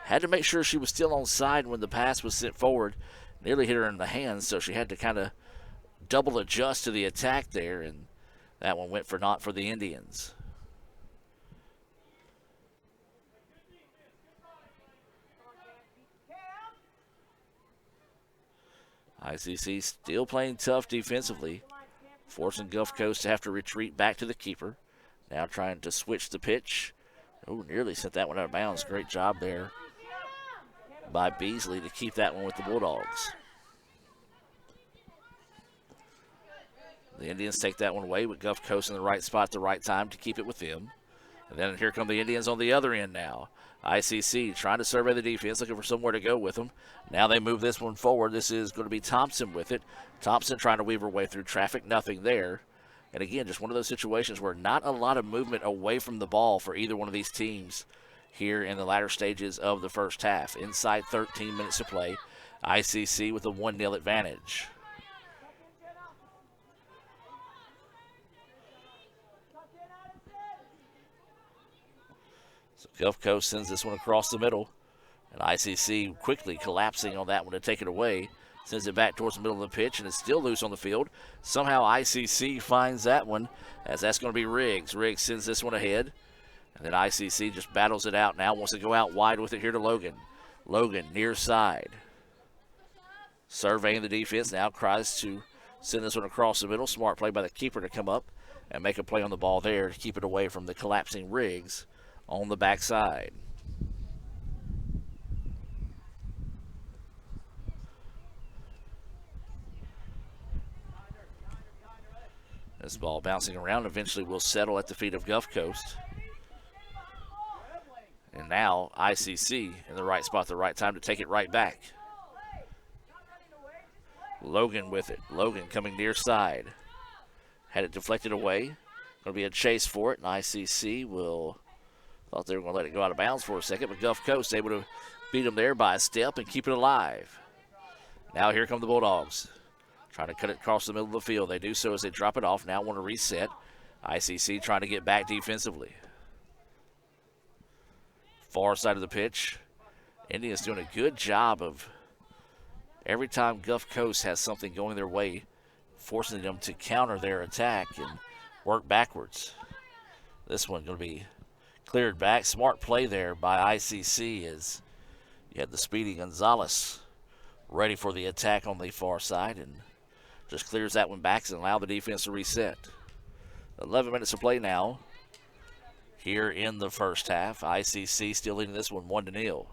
had to make sure she was still on side when the pass was sent forward. Nearly hit her in the hands, so she had to kind of double adjust to the attack there, and that one went for naught for the Indians. ICC still playing tough defensively, forcing Gulf Coast to have to retreat back to the keeper. Now trying to switch the pitch. Oh, nearly sent that one out of bounds. Great job there by Beasley to keep that one with the Bulldogs. The Indians take that one away with Gulf Coast in the right spot at the right time to keep it with them. And then here come the Indians on the other end now. ICC trying to survey the defense, looking for somewhere to go with them. Now they move this one forward. This is going to be Thompson with it. Thompson trying to weave her way through traffic, nothing there. And again, just one of those situations where not a lot of movement away from the ball for either one of these teams here in the latter stages of the first half. Inside 13 minutes to play, ICC with a 1-0 advantage. So Gulf Coast sends this one across the middle, and ICC quickly collapsing on that one to take it away. Sends it back towards the middle of the pitch, and it's still loose on the field. Somehow ICC finds that one, as that's going to be Riggs. Riggs sends this one ahead, and then ICC just battles it out now, wants to go out wide with it here to Logan. Logan near side. Surveying the defense, now tries to send this one across the middle. Smart play by the keeper to come up and make a play on the ball there to keep it away from the collapsing Riggs on the backside. This ball bouncing around eventually will settle at the feet of Gulf Coast. And now ICC in the right spot at the right time to take it right back. Logan with it. Logan coming near side. Had it deflected away. Going to be a chase for it, and ICC will... Thought they were going to let it go out of bounds for a second, but Gulf Coast able to beat them there by a step and keep it alive. Now here come the Bulldogs. Trying to cut it across the middle of the field. They do so as they drop it off. Now want to reset. ICC trying to get back defensively. Far side of the pitch. Indians doing a good job of every time Gulf Coast has something going their way, forcing them to counter their attack and work backwards. This one going to be cleared back. Smart play there by ICC as you had the speedy Gonzalez ready for the attack on the far side and just clears that one back and allow the defense to reset. 11 minutes to play now here in the first half. ICC still leading this one 1-0.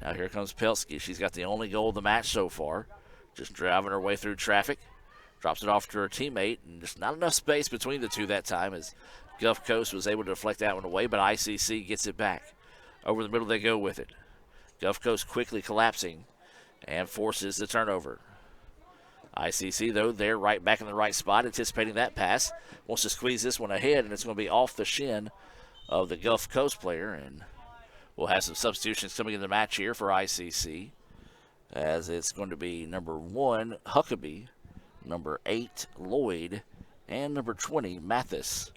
Now here comes Pelski. She's got the only goal of the match so far. Just driving her way through traffic. Drops it off to her teammate, and just not enough space between the two that time as Gulf Coast was able to deflect that one away, but ICC gets it back. Over the middle they go with it. Gulf Coast quickly collapsing and forces the turnover. ICC, though, they're right back in the right spot, anticipating that pass. Wants to squeeze this one ahead, and it's going to be off the shin of the Gulf Coast player, and we'll have some substitutions coming in the match here for ICC, as it's going to be number 1, Huckabee, number 8, Lloyd, and number 20, Mathis,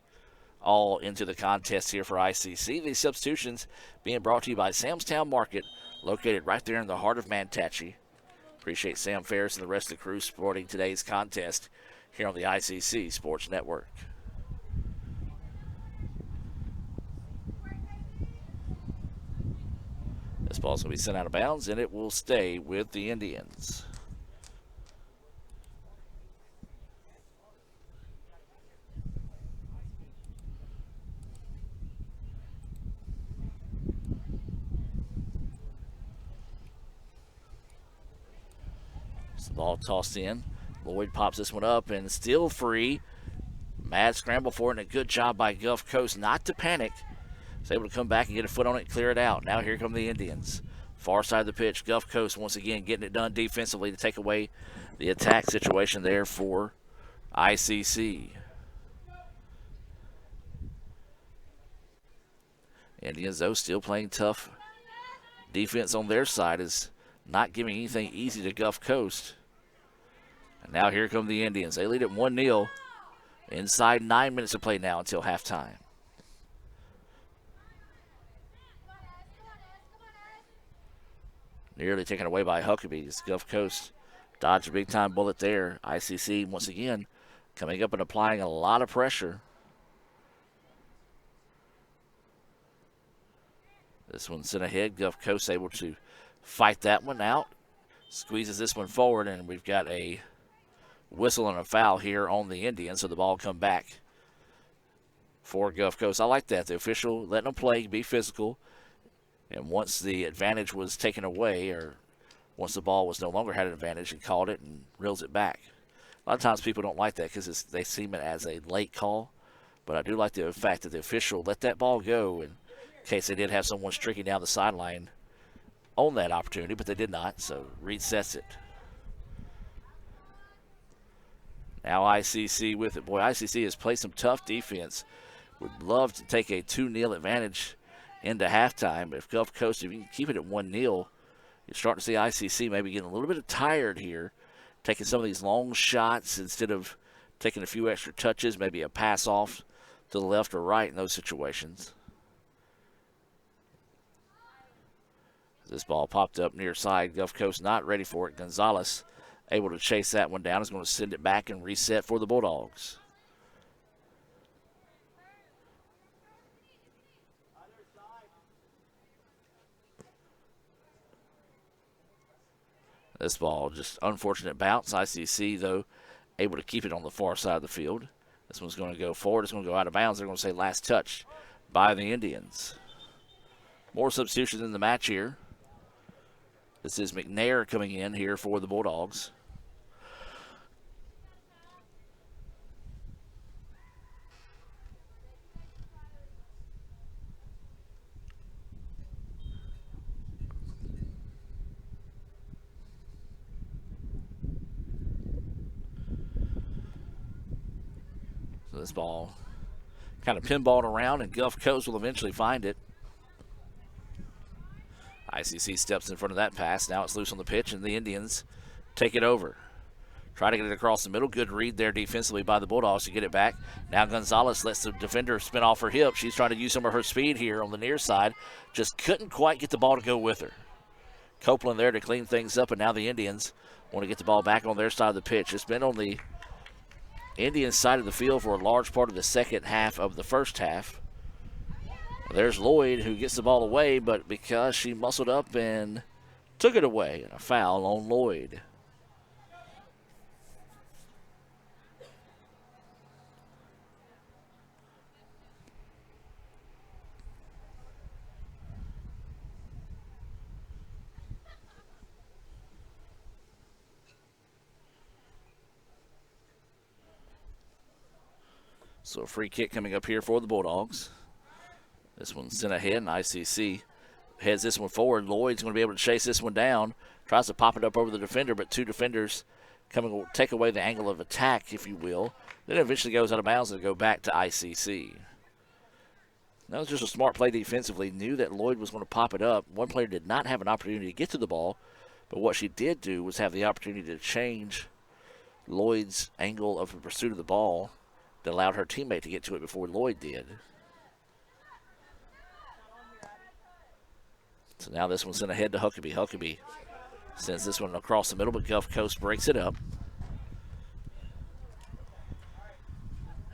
all into the contest here for ICC. These substitutions being brought to you by Sam's Town Market, located right there in the heart of Manatachee. Appreciate Sam Ferris and the rest of the crew supporting today's contest here on the ICC Sports Network. This ball's going to be sent out of bounds, and it will stay with the Indians. So the ball tossed in. Lloyd pops this one up and still free. Mad scramble for it, and a good job by Gulf Coast not to panic. Was able to come back and get a foot on it and clear it out. Now here come the Indians. Far side of the pitch. Gulf Coast once again getting it done defensively to take away the attack situation there for ICC. Indians, though, still playing tough. Defense on their side is not giving anything easy to Gulf Coast. And now here come the Indians. They lead at 1-0. Inside 9 minutes to play now until halftime. Nearly taken away by Huckabees. Gulf Coast dodged a big-time bullet there. ICC, once again, coming up and applying a lot of pressure. This one's sent ahead. Gulf Coast able to fight that one out. Squeezes this one forward, and we've got a whistle and a foul here on the Indians, so the ball come back for Gulf Coast. I like that. The official letting them play, be physical. And once the advantage was taken away, or once the ball was no longer had an advantage, he called it and reels it back. A lot of times people don't like that because they see it as a late call. But I do like the fact that the official let that ball go in case they did have someone streaking down the sideline on that opportunity, but they did not, so resets it. Now ICC with it. Boy, ICC has played some tough defense. Would love to take a 2-0 advantage into halftime. But if Gulf Coast, if you can keep it at 1-0, you're starting to see ICC maybe getting a little bit tired here, taking some of these long shots instead of taking a few extra touches, maybe a pass off to the left or right in those situations. This ball popped up near side. Gulf Coast not ready for it. Gonzalez able to chase that one down. Is going to send it back and reset for the Bulldogs. This ball, just unfortunate bounce. ICC, though, able to keep it on the far side of the field. This one's going to go forward. It's going to go out of bounds. They're going to say last touch by the Indians. More substitutions in the match here. This is McNair coming in here for the Bulldogs. So this ball kind of pinballed around, and Gulf Coast will eventually find it. ICC steps in front of that pass. Now it's loose on the pitch, and the Indians take it over. Try to get it across the middle. Good read there defensively by the Bulldogs to get it back. Now Gonzalez lets the defender spin off her hip. She's trying to use some of her speed here on the near side. Just couldn't quite get the ball to go with her. Copeland there to clean things up, and now the Indians want to get the ball back on their side of the pitch. It's been on the Indian side of the field for a large part of the second half of the first half. There's Lloyd, who gets the ball away, but because she muscled up and took it away, and a foul on Lloyd. So a free kick coming up here for the Bulldogs. This one's sent ahead, and ICC heads this one forward. Lloyd's going to be able to chase this one down. Tries to pop it up over the defender, but two defenders coming will take away the angle of attack, if you will. Then it eventually goes out of bounds and go back to ICC. That was just a smart play defensively. Knew that Lloyd was going to pop it up. One player did not have an opportunity to get to the ball, but what she did do was have the opportunity to change Lloyd's angle of the pursuit of the ball that allowed her teammate to get to it before Lloyd did. So now this one's sent ahead to Huckabee. Huckabee sends this one across the middle, but Gulf Coast breaks it up.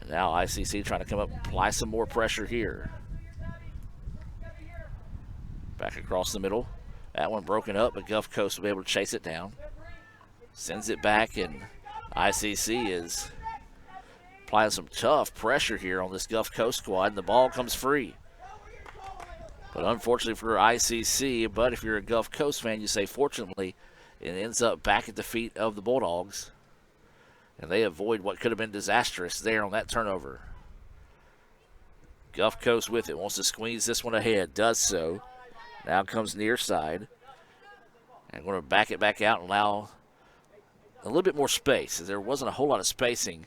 And now ICC trying to come up and apply some more pressure here. Back across the middle. That one broken up, but Gulf Coast will be able to chase it down. Sends it back, and ICC is applying some tough pressure here on this Gulf Coast squad, and the ball comes free. But unfortunately for ICC, but if you're a Gulf Coast fan, you say fortunately, it ends up back at the feet of the Bulldogs. And they avoid what could have been disastrous there on that turnover. Gulf Coast with it, wants to squeeze this one ahead, does so. Now comes near side. And going to back it back out and allow a little bit more space, as there wasn't a whole lot of spacing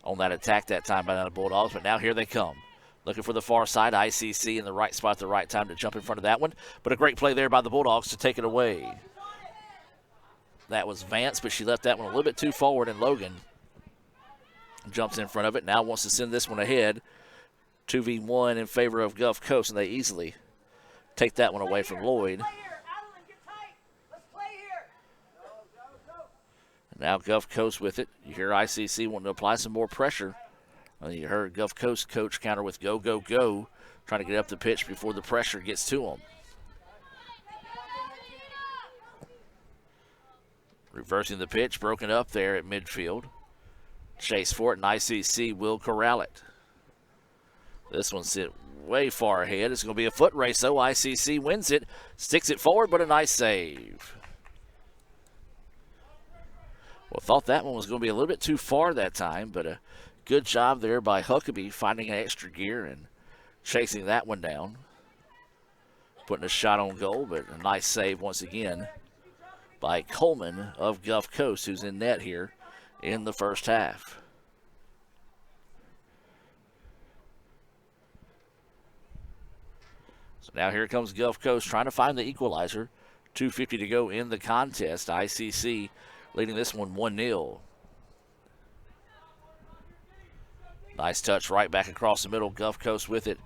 on that attack that time by the Bulldogs, but now here they come. Looking for the far side, ICC in the right spot at the right time to jump in front of that one. But a great play there by the Bulldogs to take it away. That was Vance, but she left that one a little bit too forward, and Logan jumps in front of it. Now wants to send this one ahead. 2v1 in favor of Gulf Coast, and they easily take that one away from Lloyd. Now Gulf Coast with it. You hear ICC wanting to apply some more pressure. You heard Gulf Coast coach counter with go, go, go, trying to get up the pitch before the pressure gets to them. Reversing the pitch, broken up there at midfield. Chase for it, and ICC will corral it. This one's sit way far ahead. It's going to be a foot race, though. ICC wins it, sticks it forward, but a nice save. Well, thought that one was going to be a little bit too far that time, but a good job there by Huckabee finding an extra gear and chasing that one down. Putting a shot on goal, but a nice save once again by Coleman of Gulf Coast, who's in net here in the first half. So now here comes Gulf Coast trying to find the equalizer. 2:50 to go in the contest. ICC leading this one 1-0. Nice touch right back across the middle. Gulf Coast with it.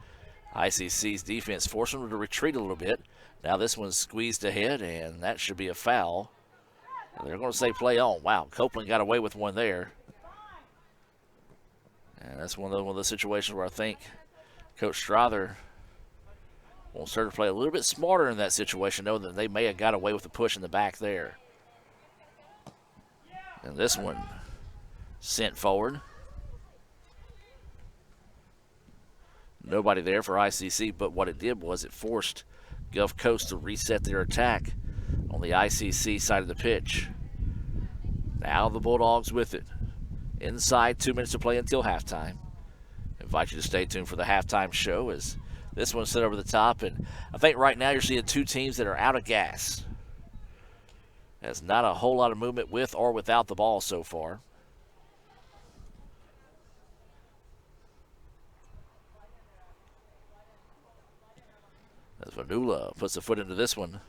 ICC's defense forcing them to retreat a little bit. Now this one's squeezed ahead, and that should be a foul. And they're going to say play on. Wow, Copeland got away with one there. And that's one of the situations where I think Coach Strother wants her to play a little bit smarter in that situation, knowing that they may have got away with the push in the back there. And this one sent forward. Nobody there for ICC, but what it did was it forced Gulf Coast to reset their attack on the ICC side of the pitch. Now the Bulldogs with it. Inside, 2 minutes to play until halftime. Invite you to stay tuned for the halftime show as this one's set over the top. And I think right now you're seeing two teams that are out of gas. There's not a whole lot of movement with or without the ball so far. As Vanula puts a foot into this one.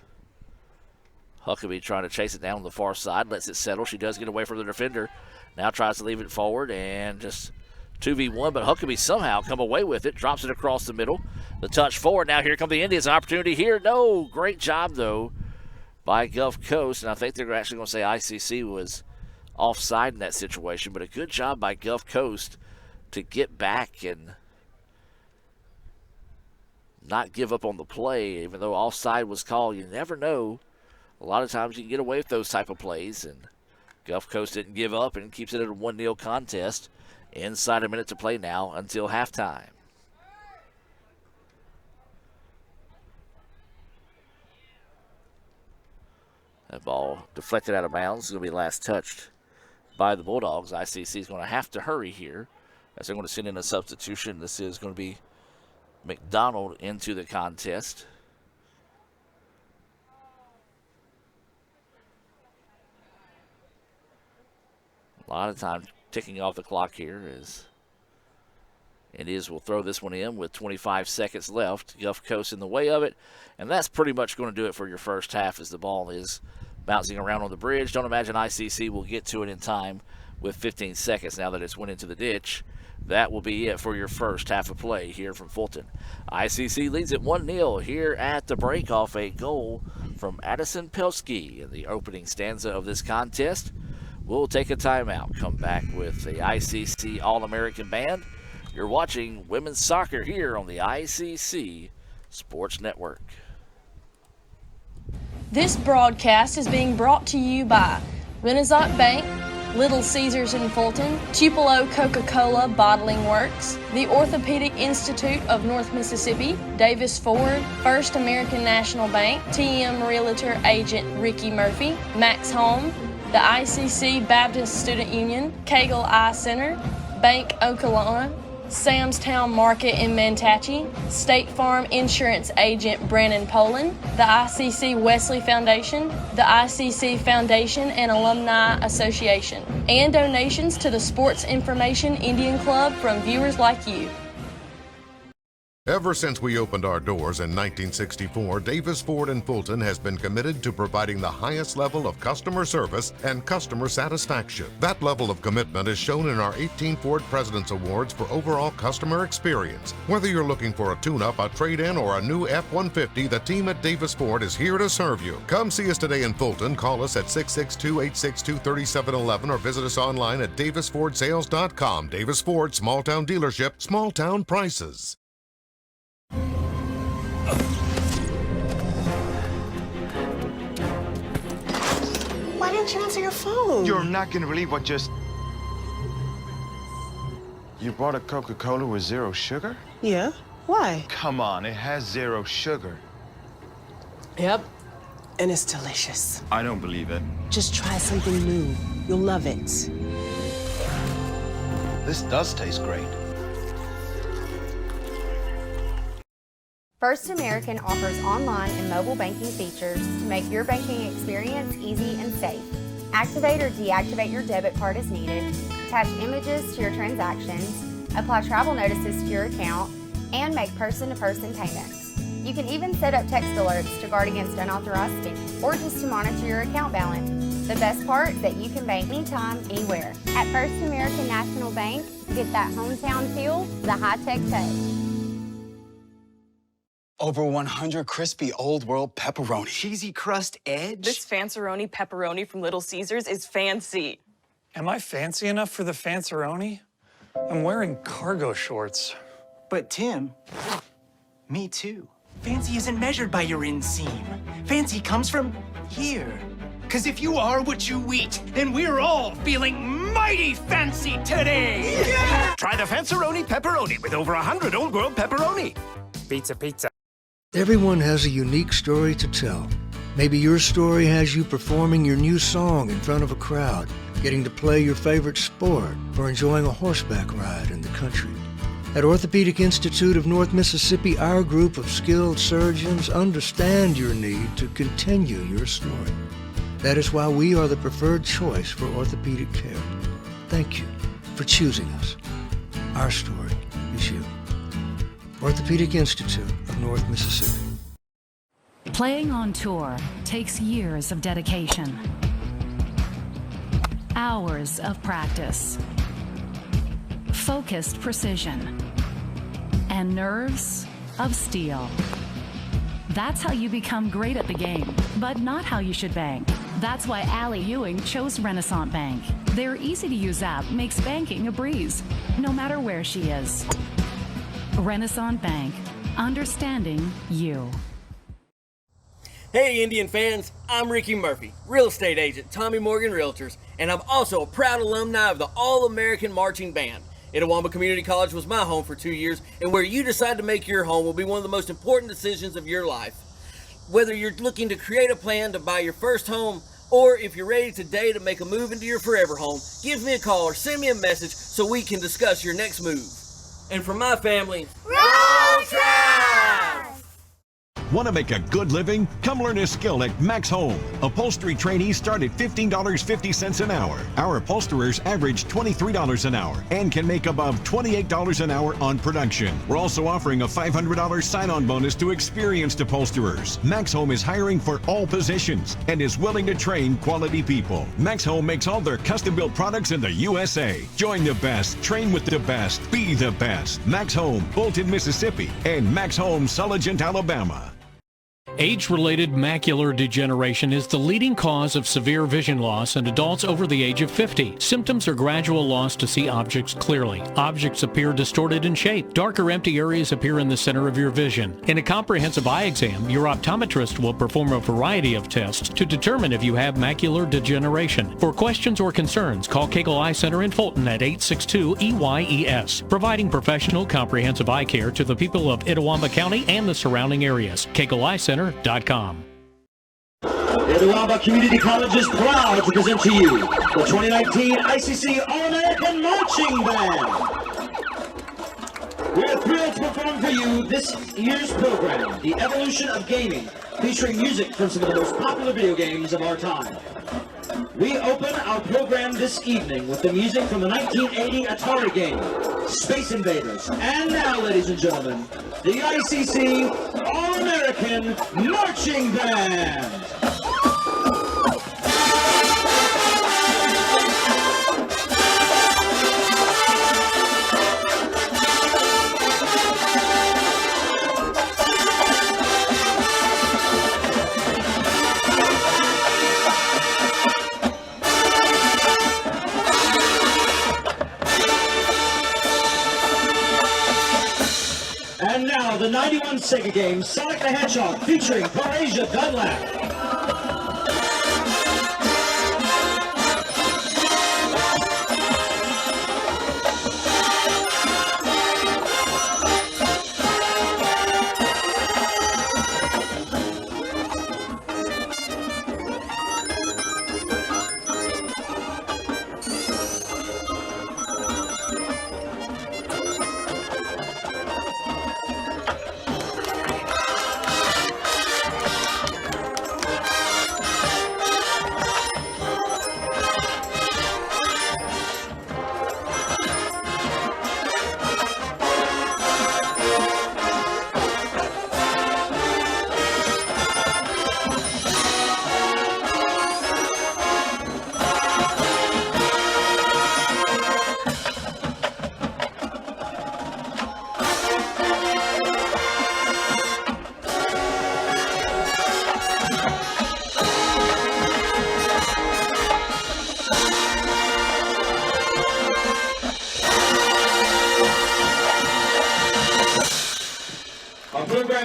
Huckabee trying to chase it down on the far side. Lets it settle. She does get away from the defender. Now tries to leave it forward and just 2v1. But Huckabee somehow come away with it. Drops it across the middle. The touch forward. Now here come the Indians. An opportunity here. No. Great job, though, by Gulf Coast. And I think they're actually going to say ICC was offside in that situation. But a good job by Gulf Coast to get back and not give up on the play, even though offside was called. You never know. A lot of times you can get away with those type of plays, and Gulf Coast didn't give up and keeps it at a 1-0 contest. Inside a minute to play now until halftime. That ball deflected out of bounds. It's going to be last touched by the Bulldogs. ICC is going to have to hurry here. as they're going to send in a substitution. This is going to be McDonald into the contest. A lot of time ticking off the clock here as we'll throw this one in with 25 seconds left. Gulf Coast in the way of it, and that's pretty much going to do it for your first half as the ball is bouncing around on the bridge. Don't imagine ICC will get to it in time with 15 seconds now that it's went into the ditch. That will be it for your first half of play here from Fulton. ICC leads it 1-0 here at the break off a goal from Addison Pelski in the opening stanza of this contest. We'll take a timeout, come back with the ICC All-American Band. You're watching women's soccer here on the ICC Sports Network. This broadcast is being brought to you by Renaissance Bank, Little Caesars in Fulton, Tupelo Coca-Cola Bottling Works, the Orthopedic Institute of North Mississippi, Davis Ford, First American National Bank, TM Realtor Agent Ricky Murphy, Max Home, the ICC Baptist Student Union, Cagle Eye Center, Bank Okolona, Sam's Town Market in Manatee, State Farm Insurance Agent Brandon Poland, the ICC Wesley Foundation, the ICC Foundation and Alumni Association, and donations to the Sports Information Indian Club from viewers like you. Ever since we opened our doors in 1964, Davis Ford in Fulton has been committed to providing the highest level of customer service and customer satisfaction. That level of commitment is shown in our 18 Ford President's Awards for overall customer experience. Whether you're looking for a tune-up, a trade-in, or a new F-150, the team at Davis Ford is here to serve you. Come see us today in Fulton. Call us at 662-862-3711 or visit us online at davisfordsales.com. Davis Ford, small-town dealership, small-town prices. Why didn't you answer your phone? You're not gonna believe what just... You bought a Coca-Cola with 0 sugar? Yeah. Why? Come on, it has 0 sugar. Yep. And it's delicious. I don't believe it. Just try something new. You'll love it. This does taste great. First American offers online and mobile banking features to make your banking experience easy and safe. Activate or deactivate your debit card as needed, attach images to your transactions, apply travel notices to your account, and make person-to-person payments. You can even set up text alerts to guard against unauthorized spending or just to monitor your account balance. The best part is that you can bank anytime, anywhere. At First American National Bank, get that hometown feel, the high-tech touch. Over 100 crispy Old World pepperoni. Cheesy crust edge. This Fanceroni pepperoni from Little Caesars is fancy. Am I fancy enough for the Fanceroni? I'm wearing cargo shorts. But Tim, me too. Fancy isn't measured by your inseam. Fancy comes from here. 'Cause if you are what you eat, then we're all feeling mighty fancy today. Yeah! Try the Fanceroni pepperoni with over 100 Old World pepperoni. Pizza, pizza. Everyone has a unique story to tell. Maybe your story has you performing your new song in front of a crowd, getting to play your favorite sport, or enjoying a horseback ride in the country. At Orthopedic Institute of North Mississippi, our group of skilled surgeons understand your need to continue your story. That is why we are the preferred choice for orthopedic care. Thank you for choosing us. Our story is you. Orthopedic Institute of North Mississippi. Playing on tour takes years of dedication, hours of practice, focused precision, and nerves of steel. That's how you become great at the game, but not how you should bank. That's why Allie Ewing chose Renaissance Bank. Their easy-to-use app makes banking a breeze, no matter where she is. Renaissance Bank, understanding you. Hey Indian fans, I'm Ricky Murphy, real estate agent, Tommy Morgan Realtors, and I'm also a proud alumni of the All-American Marching Band. Itawamba Community College was my home for 2 years, and where you decide to make your home will be one of the most important decisions of your life. Whether you're looking to create a plan to buy your first home, Or if you're ready today to make a move into your forever home, give me a call or send me a message so we can discuss your next move. And for my family, Roll Tribe! Want to make a good living? Come learn a skill at Max Home. Upholstery trainees start at $15.50 an hour. Our upholsterers average $23 an hour and can make above $28 an hour on production. We're also offering a $500 sign-on bonus to experienced upholsterers. Max Home is hiring for all positions and is willing to train quality people. Max Home makes all their custom-built products in the USA. Join the best, train with the best, be the best. Max Home, Bolton, Mississippi, and Max Home, Sulligent, Alabama. Age-related macular degeneration is the leading cause of severe vision loss in adults over the age of 50. Symptoms are gradual loss to see objects clearly. Objects appear distorted in shape. Dark or empty areas appear in the center of your vision. In a comprehensive eye exam, your optometrist will perform a variety of tests to determine if you have macular degeneration. For questions or concerns, call Cagle Eye Center in Fulton at 862-EYES, providing professional comprehensive eye care to the people of Itawamba County and the surrounding areas. Cagle Eye Center. Itawamba Community College is proud to present to you the 2019 ICC All-American Marching Band. We're thrilled to perform for you this year's program, The Evolution of Gaming, featuring music from some of the most popular video games of our time. We open our program this evening with the music from the 1980 Atari game, Space Invaders. And now, ladies and gentlemen, the ICC All-American Marching Band. And now, the 91 Sega game, Sonic the Hedgehog, featuring Parasia Dunlap.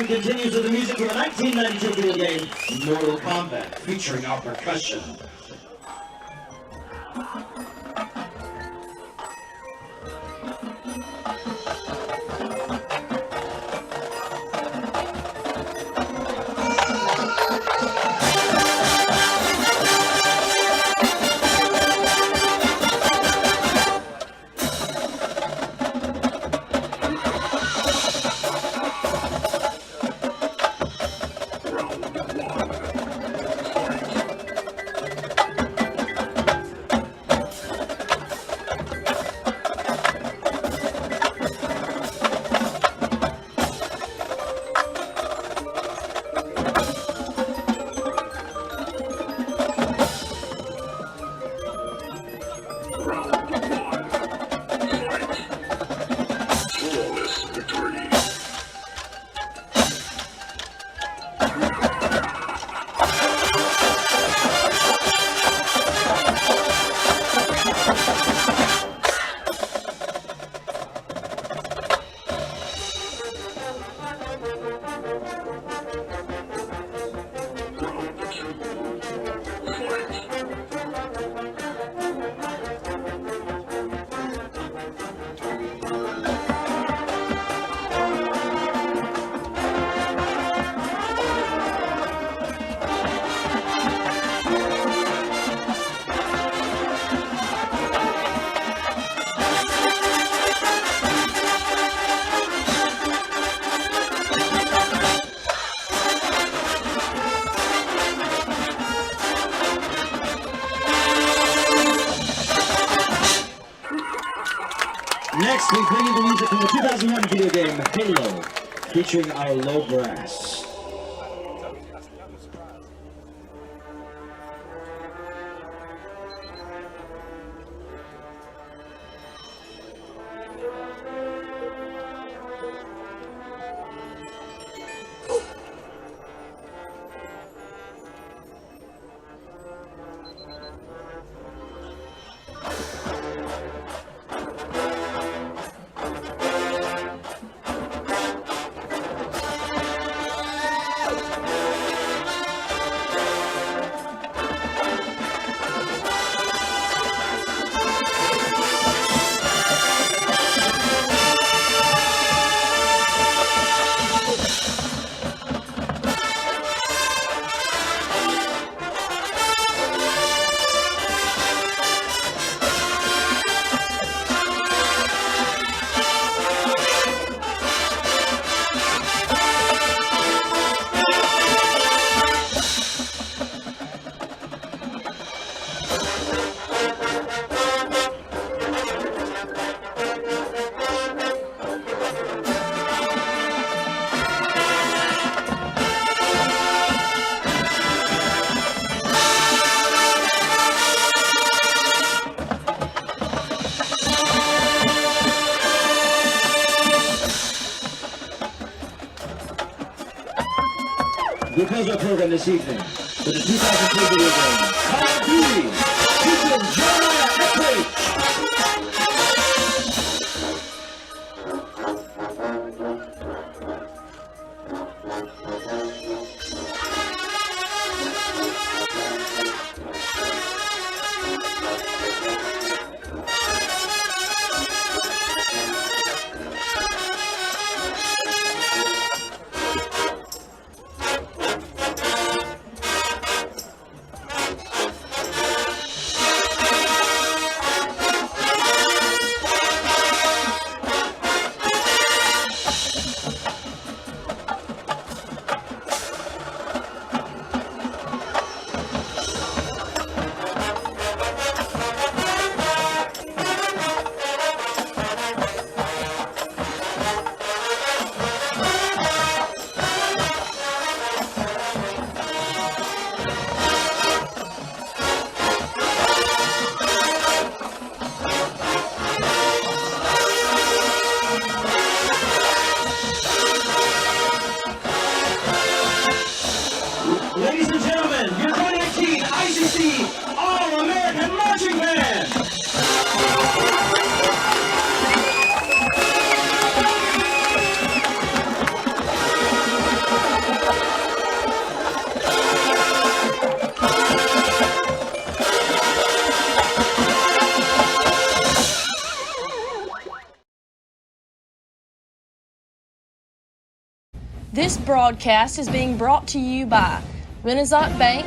Continues with the music from the 1992 video game Mortal Kombat, featuring our percussion. Next, we bring you the music from the 2001 video game Halo, featuring our low brass. We close our program this evening with the 2002 video game Call of Duty, featuring Jeremiah Eckridge. Ladies and gentlemen, your 2018 ICC All-American Marching Band! This broadcast is being brought to you by Renaissance Bank,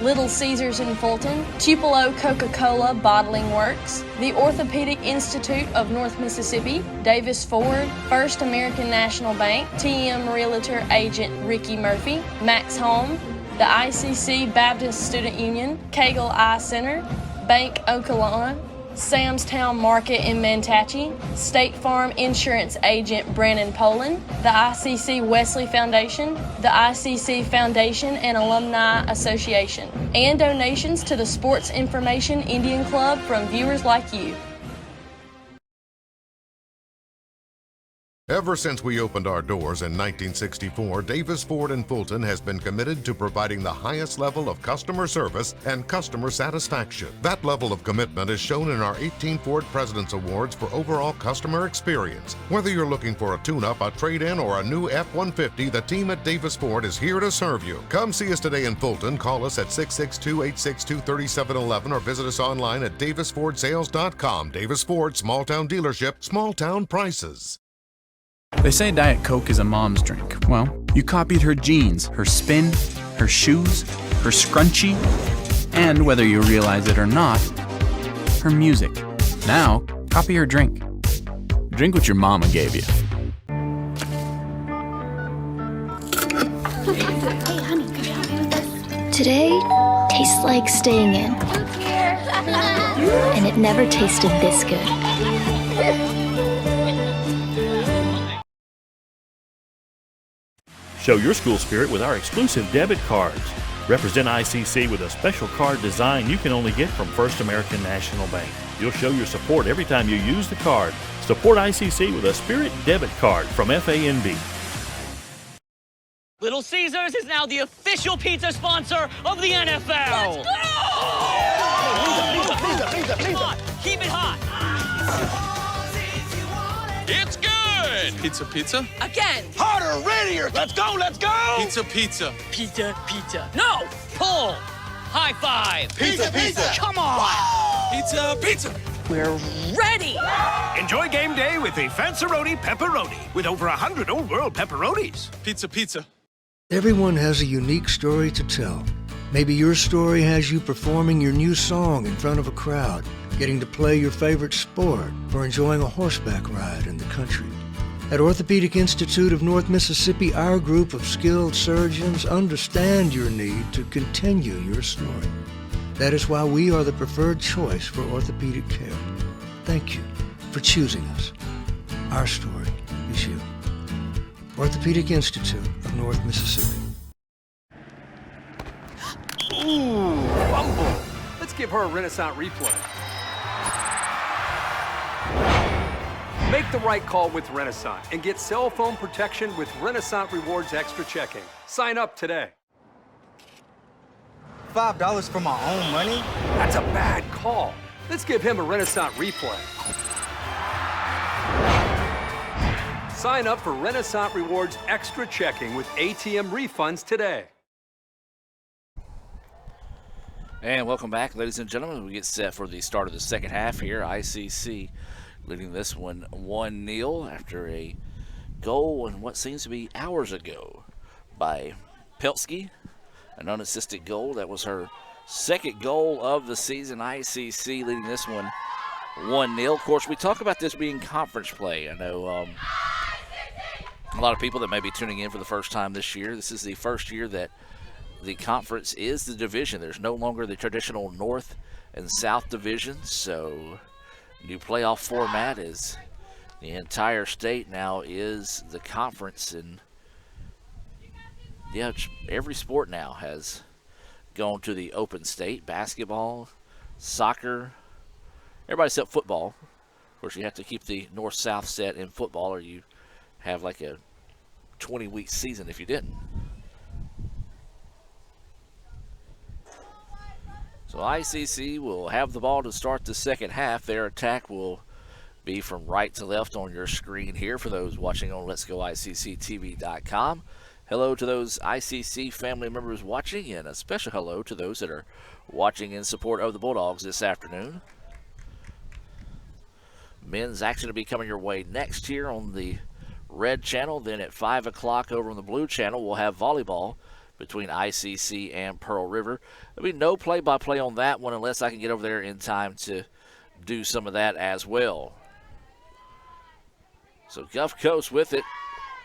Little Caesars in Fulton, Tupelo Coca-Cola Bottling Works, the Orthopedic Institute of North Mississippi, Davis Ford, First American National Bank, TM Realtor Agent Ricky Murphy, Max Home, the ICC Baptist Student Union, Cagle Eye Center, Bank Okolona, Sam's Town Market in Mantachie, State Farm Insurance Agent Brandon Poland, the ICC Wesley Foundation, the ICC Foundation and Alumni Association, and donations to the Sports Information Indian Club from viewers like you. Ever since we opened our doors in 1964, Davis Ford in Fulton has been committed to providing the highest level of customer service and customer satisfaction. That level of commitment is shown in our 18 Ford President's Awards for overall customer experience. Whether you're looking for a tune-up, a trade-in, or a new F-150, the team at Davis Ford is here to serve you. Come see us today in Fulton. Call us at 662-862-3711 or visit us online at davisfordsales.com. Davis Ford, small-town dealership, small-town prices. They say Diet Coke is a mom's drink. Well, you copied her jeans, her spin, her shoes, her scrunchie, and whether you realize it or not, her music. Now, copy her drink. Drink what your mama gave you. Hey, honey, could you help me with this? Today tastes like staying in. And it never tasted this good. Show your school spirit with our exclusive debit cards. Represent ICC with a special card design you can only get from First American National Bank. You'll show your support every time you use the card. Support ICC with a Spirit debit card from FANB. Little Caesars is now the official pizza sponsor of the NFL. Let's go! Come on, keep it hot. It's good! Pizza? Again! Harder, readier! Let's go! Pizza! Pizza. No! Pull! High five! Pizza! Come on! Pizza! We're ready! Enjoy game day with a Fanceroni Pepperoni with over 100 Old World pepperonis. Pizza! Everyone has a unique story to tell. Maybe your story has you performing your new song in front of a crowd, getting to play your favorite sport, or enjoying a horseback ride in the country. At Orthopedic Institute of North Mississippi, our group of skilled surgeons understand your need to continue your story. That is why we are the preferred choice for orthopedic care. Thank you for choosing us. Our story is you. Orthopedic Institute of North Mississippi. Ooh, fumble. Let's give her a Renaissance replay. Make the right call with Renaissance and get cell phone protection with Renaissance Rewards Extra Checking. Sign up today. $5 for my own money? That's a bad call. Let's give him a Renaissance replay. Sign up for Renaissance Rewards Extra Checking with ATM refunds today. And welcome back, ladies and gentlemen. We get set for the start of the second half here. ICC leading this one 1-0 after a goal in what seems to be hours ago by Peltsky, an unassisted goal. That was her second goal of the season. ICC leading this one 1-0. Of course, we talk about this being conference play. I know a lot of people that may be tuning in for the first time this year. This is the first year that the conference is the division. There's no longer the traditional North and South divisions, so new playoff format is the entire state now is the conference, and yeah, every sport now has gone to the open state. Basketball, soccer, everybody except football. Of course, you have to keep the north-south set in football, or you have like a 20-week season if you didn't. So ICC will have the ball to start the second half. Their attack will be from right to left on your screen here for those watching on Let'sGoICCTV.com. Hello to those ICC family members watching, and a special hello to those that are watching in support of the Bulldogs this afternoon. Men's action will be coming your way next here on the red channel. Then at 5 o'clock over on the blue channel, we'll have volleyball between ICC and Pearl River. There'll be no play-by-play on that one unless I can get over there in time to do some of that as well. So Gulf Coast with it.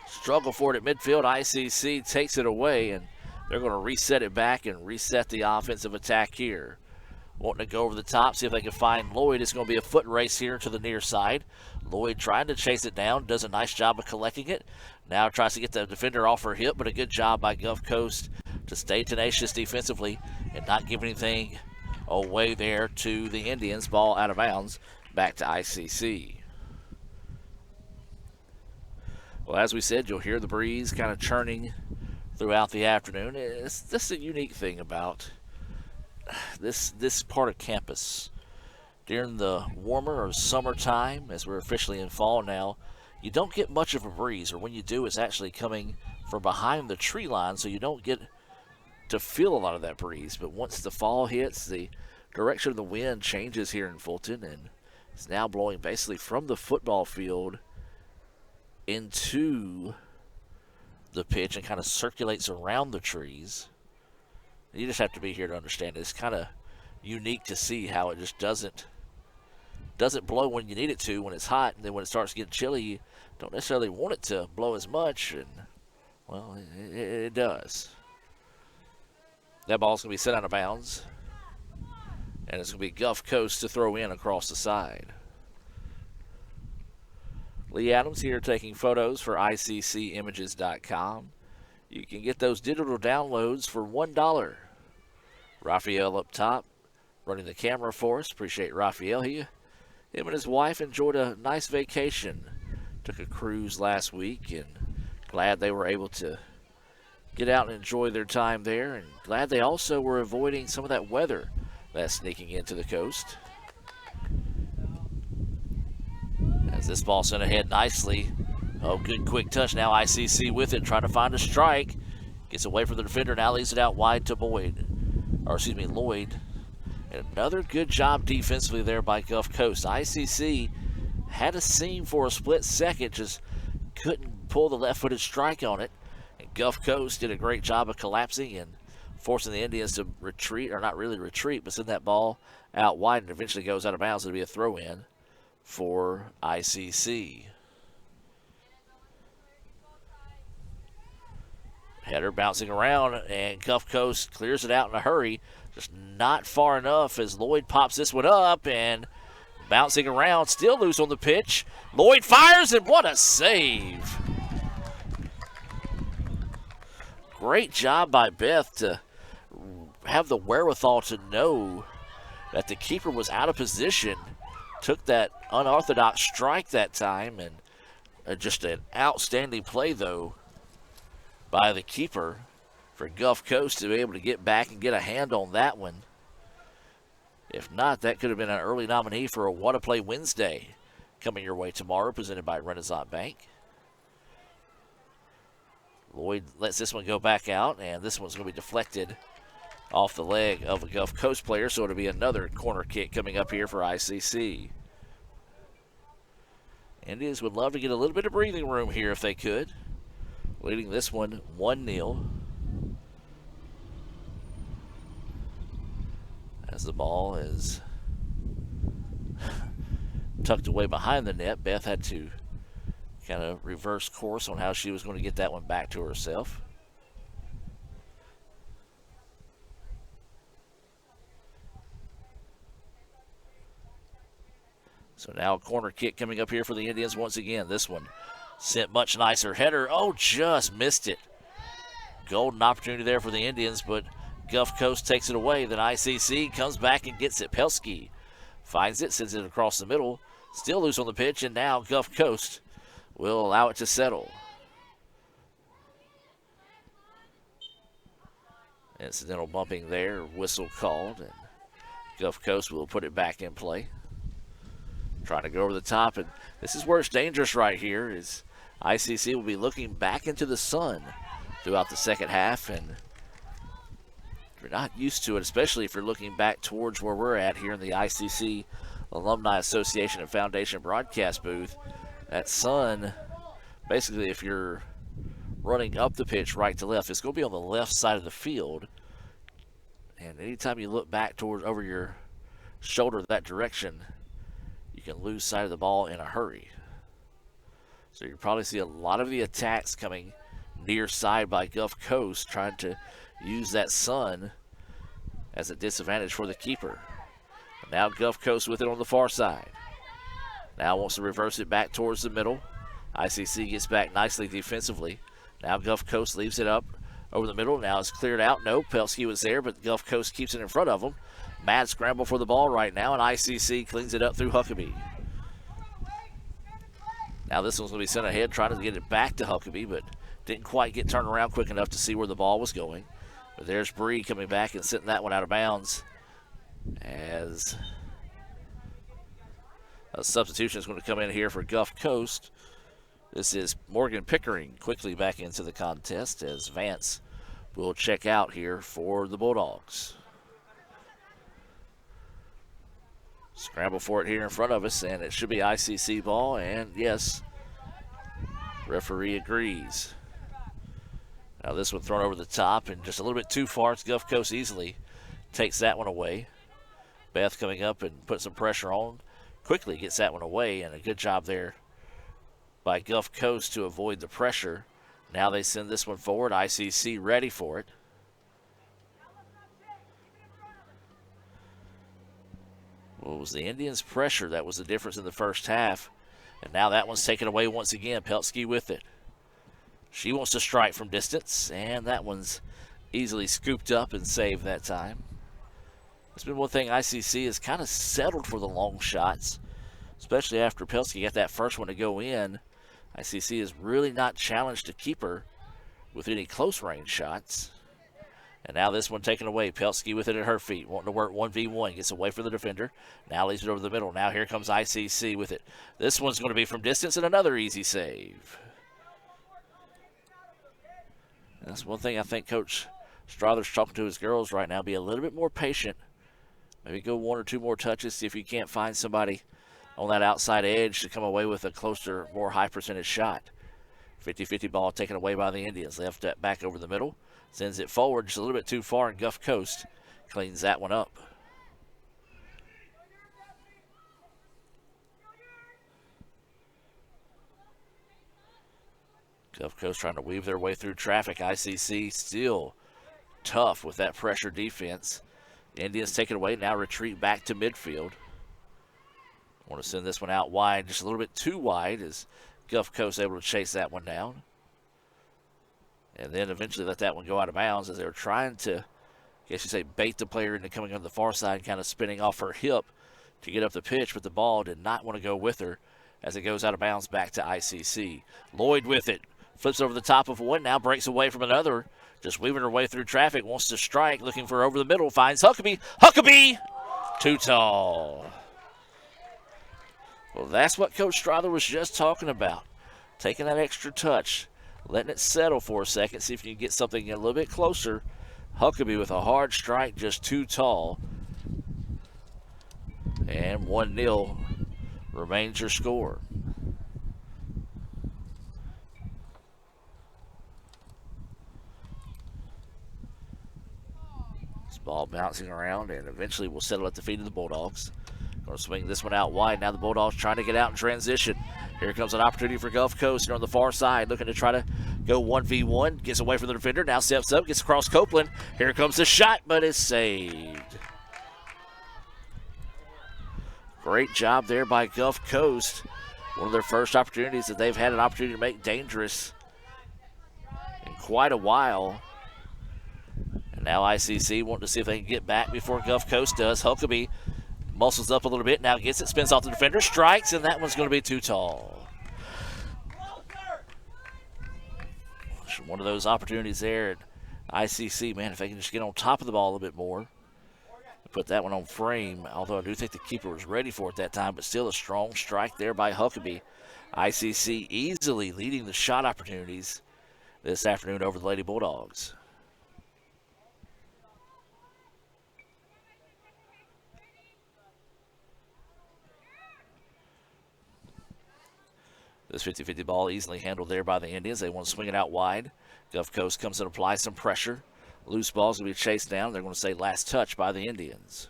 Struggle for it at midfield. ICC takes it away, and they're going to reset it back and reset the offensive attack here. Wanting to go over the top, see if they can find Lloyd. It's going to be a foot race here to the near side. Lloyd trying to chase it down, does a nice job of collecting it. Now tries to get the defender off her hip, but a good job by Gulf Coast to stay tenacious defensively and not give anything away there to the Indians. Ball out of bounds, back to ICC. Well, as we said, you'll hear the breeze kind of churning throughout the afternoon. It's just a unique thing about this part of campus. During the warmer or summertime, as we're officially in fall now, you don't get much of a breeze, or when you do, it's actually coming from behind the tree line, so you don't get to feel a lot of that breeze. But once the fall hits, the direction of the wind changes here in Fulton, and it's now blowing basically from the football field into the pitch and kind of circulates around the trees. You just have to be here to understand it. It's kind of unique to see how it just doesn't blow when you need it to when it's hot, and then when it starts getting chilly, you don't necessarily want it to blow as much, and well, it does. That ball's going to be set out of bounds, and it's going to be Gulf Coast to throw in across the side. Lee Adams here taking photos for ICCimages.com. You can get those digital downloads for $1. Raphael up top, running the camera for us. Appreciate Raphael. Him and his wife enjoyed a nice vacation. Took a cruise last week, and glad they were able to get out and enjoy their time there, and glad they also were avoiding some of that weather that's sneaking into the coast. As this ball sent ahead nicely. Oh, good quick touch now. ICC with it, trying to find a strike. Gets away from the defender, now leaves it out wide to Lloyd. And another good job defensively there by Gulf Coast. ICC had a seam for a split second, just couldn't pull the left-footed strike on it. And Gulf Coast did a great job of collapsing and forcing the Indians to retreat, or not really retreat, but send that ball out wide, and eventually goes out of bounds. It'll be a throw-in for ICC. Header bouncing around, and Gulf Coast clears it out in a hurry. Just not far enough as Lloyd pops this one up, and bouncing around, still loose on the pitch. Lloyd fires, and what a save. Great job by Beth to have the wherewithal to know that the keeper was out of position. Took that unorthodox strike that time, and just an outstanding play, though, by the keeper for Gulf Coast to be able to get back and get a hand on that one. If not, that could have been an early nominee for a What a Play Wednesday coming your way tomorrow, presented by Renaissance Bank. Lloyd lets this one go back out, and this one's going to be deflected off the leg of a Gulf Coast player, so it'll be another corner kick coming up here for ICC. Indians would love to get a little bit of breathing room here if they could. Leading this one 1-0. As the ball is tucked away behind the net, Beth had to kind of reverse course on how she was going to get that one back to herself. So now a corner kick coming up here for the Indians once again. This one sent much nicer. Header, oh, just missed it. Golden opportunity there for the Indians, but Gulf Coast takes it away. Then ICC comes back and gets it. Pelski finds it, sends it across the middle. Still loose on the pitch, and now Gulf Coast will allow it to settle. Incidental bumping there, whistle called, and Gulf Coast will put it back in play. Trying to go over the top, and this is where it's dangerous right here, is ICC will be looking back into the sun throughout the second half, and you're not used to it, especially if you're looking back towards where we're at here in the ICC Alumni Association and Foundation broadcast booth. That sun, basically if you're running up the pitch right to left, it's going to be on the left side of the field, and anytime you look back towards over your shoulder that direction, you can lose sight of the ball in a hurry. So you probably see a lot of the attacks coming near side by Gulf Coast, trying to use that sun as a disadvantage for the keeper. And now Gulf Coast with it on the far side. Now wants to reverse it back towards the middle. ICC gets back nicely defensively. Now Gulf Coast leaves it up over the middle. Now it's cleared out. No, Pelski was there, but Gulf Coast keeps it in front of them. Mad scramble for the ball right now, and ICC cleans it up through Huckabee. Now this one's going to be sent ahead, trying to get it back to Huckabee, but didn't quite get turned around quick enough to see where the ball was going. But there's Bree coming back and sending that one out of bounds, as a substitution is going to come in here for Gulf Coast. This is Morgan Pickering quickly back into the contest, as Vance will check out here for the Bulldogs. Scramble for it here in front of us, and it should be ICC ball, and yes, referee agrees. Now this one thrown over the top and just a little bit too far. It's Gulf Coast easily takes that one away. Beth coming up and put some pressure on. Quickly gets that one away, and a good job there by Gulf Coast to avoid the pressure. Now they send this one forward. ICC ready for it. Well, it was the Indians' pressure that was the difference in the first half. And now that one's taken away once again. Pelski with it. She wants to strike from distance, and that one's easily scooped up and saved that time. It's been one thing ICC has kind of settled for the long shots, especially after Pelsky got that first one to go in. ICC is really not challenged to keep her with any close range shots. And now this one taken away. Pelsky with it at her feet, wanting to work 1v1. Gets away from the defender. Now leaves it over the middle. Now here comes ICC with it. This one's going to be from distance and another easy save. That's one thing I think Coach Strother's talking to his girls right now. Be a little bit more patient. Maybe go one or two more touches. See if you can't find somebody on that outside edge to come away with a closer, more high percentage shot. 50-50 ball taken away by the Indians. Left that back over the middle. Sends it forward just a little bit too far, and Gulf Coast cleans that one up. Gulf Coast trying to weave their way through traffic. ICC still tough with that pressure defense. The Indians take it away, now retreat back to midfield. Want to send this one out wide, just a little bit too wide as Gulf Coast able to chase that one down. And then eventually let that one go out of bounds as they were trying to, I guess you say, bait the player into coming on the far side, kind of spinning off her hip to get up the pitch, but the ball did not want to go with her as it goes out of bounds back to ICC. Lloyd with it, flips over the top of one, now breaks away from another, just weaving her way through traffic, wants to strike, looking for over the middle, finds Huckabee. Huckabee! Too tall. Well, that's what Coach Strother was just talking about. Taking that extra touch, letting it settle for a second, see if you can get something a little bit closer. Huckabee with a hard strike, just too tall. And 1-0 remains your score. This ball bouncing around and eventually will settle at the feet of the Bulldogs. Going to swing this one out wide. Now the Bulldogs trying to get out in transition. Here comes an opportunity for Gulf Coast here on the far side, looking to try to go 1v1. Gets away from the defender, now steps up, gets across Copeland. Here comes the shot, but it's saved. Great job there by Gulf Coast. One of their first opportunities that they've had an opportunity to make dangerous in quite a while. And now ICC wanting to see if they can get back before Gulf Coast does. Huckabee muscles up a little bit, now gets it, spins off the defender, strikes, and that one's going to be too tall. One of those opportunities there at ICC, man, if they can just get on top of the ball a little bit more. Put that one on frame, although I do think the keeper was ready for it that time, but still a strong strike there by Huckabee. ICC easily leading the shot opportunities this afternoon over the Lady Bulldogs. This 50-50 ball easily handled there by the Indians. They want to swing it out wide. Gulf Coast comes and applies some pressure. Loose ball's going to be chased down. They're going to say last touch by the Indians.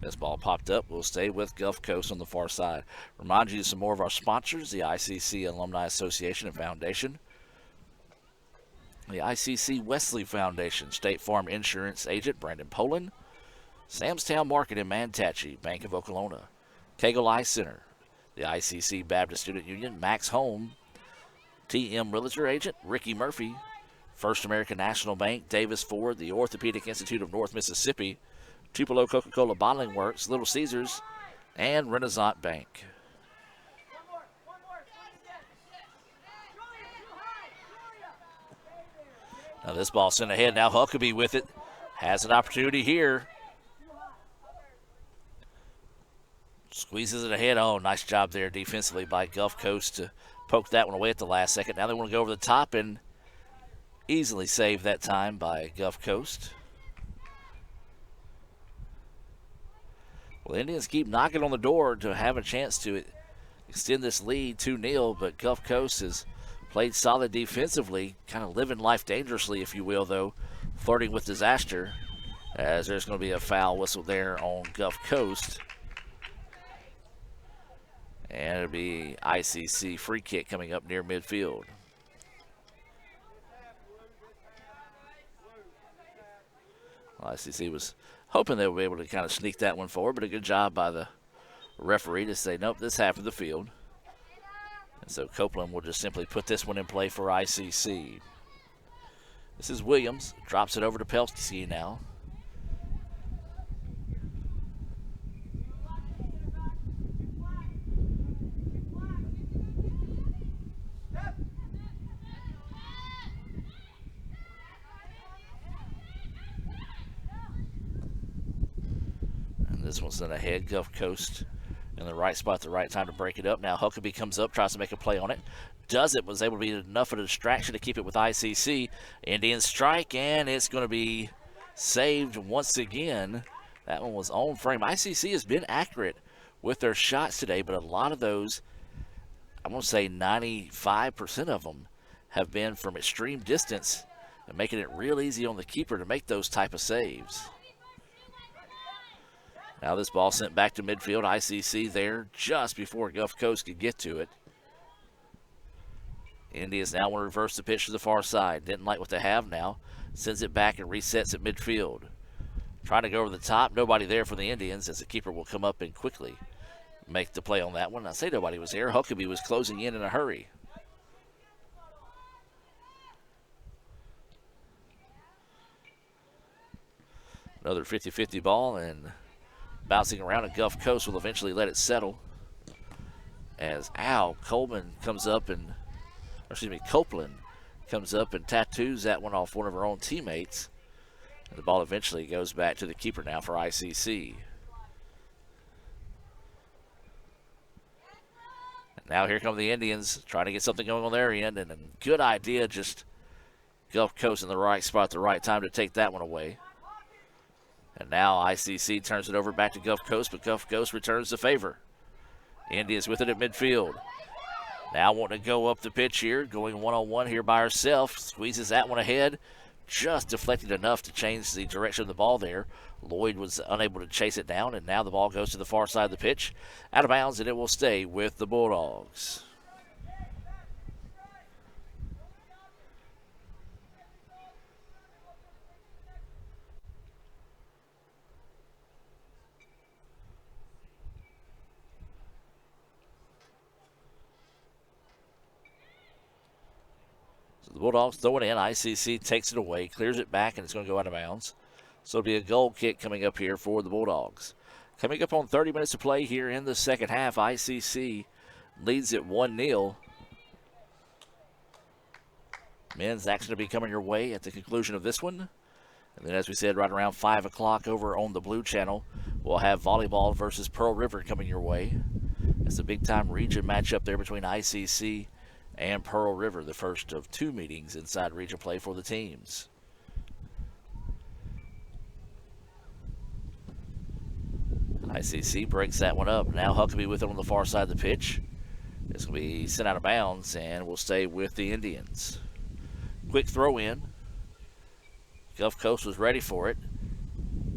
This ball popped up. We'll stay with Gulf Coast on the far side. Remind you of some more of our sponsors, the ICC Alumni Association and Foundation, the ICC Wesley Foundation, State Farm Insurance Agent Brandon Poland, Samstown Market in Manatee, Bank of Oklahoma, Kegel Eye Center, the ICC Baptist Student Union, Max Home, TM Realtor Agent Ricky Murphy, First American National Bank, Davis Ford, the Orthopedic Institute of North Mississippi, Tupelo Coca-Cola Bottling Works, Little Caesars, and Renaissance Bank. Now this ball sent ahead. Now Huckabee with it. Has an opportunity here. Squeezes it ahead. Oh, nice job there defensively by Gulf Coast to poke that one away at the last second. Now they want to go over the top and easily save that time by Gulf Coast. Well, the Indians keep knocking on the door to have a chance to extend this lead 2-0, but Gulf Coast has played solid defensively, kind of living life dangerously, if you will, though, flirting with disaster, as there's going to be a foul whistle there on Gulf Coast. And it'll be ICC free kick coming up near midfield. Well, ICC was hoping they would be able to kind of sneak that one forward, but a good job by the referee to say, nope, this half of the field. And so Copeland will just simply put this one in play for ICC. This is Williams, drops it over to Pelkey now. And this one's sent ahead. Gulf Coast in the right spot at the right time to break it up. Now Huckabee comes up, tries to make a play on it. Does it, was able to be enough of a distraction to keep it with ICC. Indian strike, and it's going to be saved once again. That one was on frame. ICC has been accurate with their shots today, but a lot of those, I'm going to say 95% of them, have been from extreme distance and making it real easy on the keeper to make those type of saves. Now this ball sent back to midfield. ICC there just before Gulf Coast could get to it. Indians now want to reverse the pitch to the far side. Didn't like what they have now. Sends it back and resets at midfield. Trying to go over the top. Nobody there for the Indians as the keeper will come up and quickly make the play on that one. I say nobody was there. Huckabee was closing in a hurry. Another 50-50 ball, and bouncing around, and Gulf Coast will eventually let it settle. As Copeland comes up and tattoos that one off one of her own teammates. And the ball eventually goes back to the keeper now for ICC. And now here come the Indians trying to get something going on their end, and a good idea, just Gulf Coast in the right spot at the right time to take that one away. And now ICC turns it over back to Gulf Coast, but Gulf Coast returns the favor. Indians with it at midfield. Now wanting to go up the pitch here, going one-on-one here by herself. Squeezes that one ahead. Just deflected enough to change the direction of the ball there. Lloyd was unable to chase it down, and now the ball goes to the far side of the pitch. Out of bounds, and it will stay with the Bulldogs. The Bulldogs throw it in. ICC takes it away, clears it back, and it's going to go out of bounds. So it'll be a goal kick coming up here for the Bulldogs. Coming up on 30 minutes to play here in the second half, ICC leads it 1-0. Men's action to be coming your way at the conclusion of this one. And then, as we said, right around 5 o'clock over on the Blue Channel, we'll have volleyball versus Pearl River coming your way. It's a big-time region matchup there between ICC and Pearl River, the first of two meetings inside region play for the teams. ICC breaks that one up. Now Huckabee with it on the far side of the pitch. It's going to be sent out of bounds and will stay with the Indians. Quick throw in. Gulf Coast was ready for it.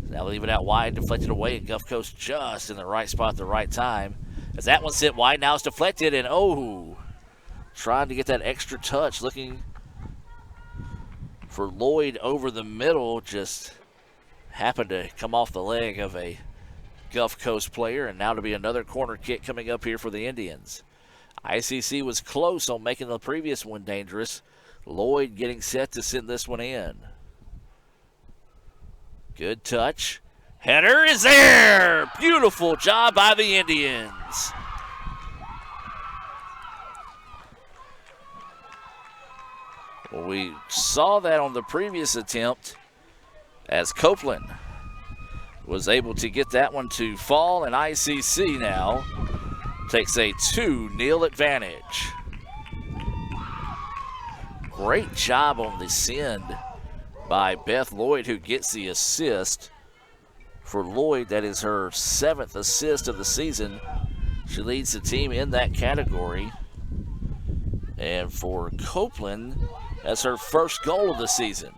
Now leave it out wide, deflected away, and Gulf Coast just in the right spot at the right time. As that one sent wide, now it's deflected, and trying to get that extra touch, looking for Lloyd over the middle, just happened to come off the leg of a Gulf Coast player, and now to be another corner kick coming up here for the Indians. ICC was close on making the previous one dangerous. Lloyd getting set to send this one in. Good touch. Header is there! Beautiful job by the Indians. Well, we saw that on the previous attempt as Copeland was able to get that one to fall, and ICC now takes a 2-0 advantage. Great job on the send by Beth Lloyd, who gets the assist. For Lloyd, that is her 7th assist of the season. She leads the team in that category. And for Copeland, that's her first goal of the season.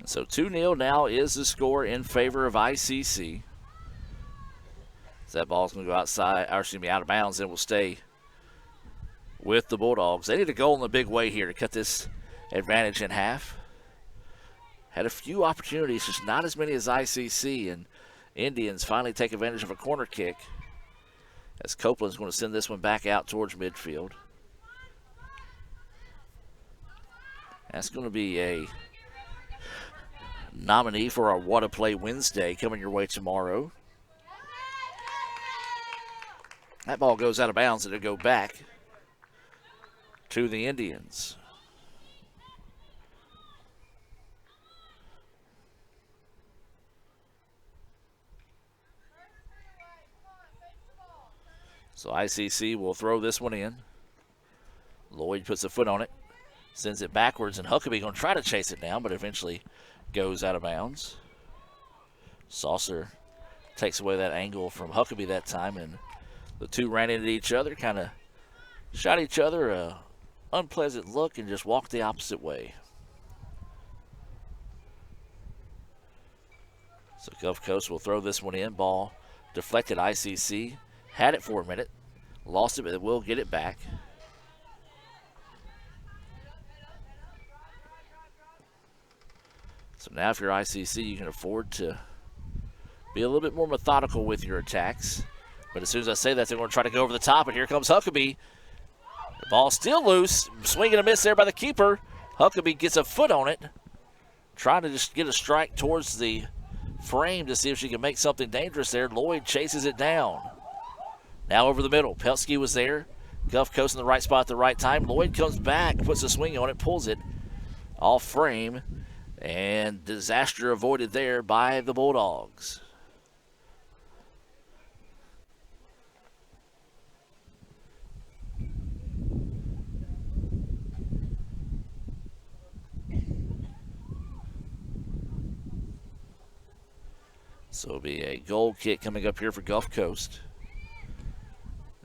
So 2-0 now is the score in favor of ICC. So that ball's going to go outside, or excuse me, out of bounds, and will stay with the Bulldogs. They need a goal in a big way here to cut this advantage in half. Had a few opportunities, just not as many as ICC, and Indians finally take advantage of a corner kick as Copeland's going to send this one back out towards midfield. That's going to be a nominee for our What a Play Wednesday coming your way tomorrow. That ball goes out of bounds and it'll go back to the Indians. So ICC will throw this one in. Lloyd puts a foot on it, sends it backwards, and Huckabee going to try to chase it down, but eventually goes out of bounds. Saucer takes away that angle from Huckabee that time, and the two ran into each other, kind of shot each other a unpleasant look and just walked the opposite way. So Gulf Coast will throw this one in. Ball deflected. ICC had it for a minute, lost it, but will get it back. So now if you're ICC, you can afford to be a little bit more methodical with your attacks. But as soon as I say that, they're going to try to go over the top, and here comes Huckabee. The ball still loose. Swing and a miss there by the keeper. Huckabee gets a foot on it, trying to just get a strike towards the frame to see if she can make something dangerous there. Lloyd chases it down. Now over the middle. Pelski was there. Gulf Coast in the right spot at the right time. Lloyd comes back, puts a swing on it, pulls it off frame, and disaster avoided there by the Bulldogs. So it'll be a goal kick coming up here for Gulf Coast.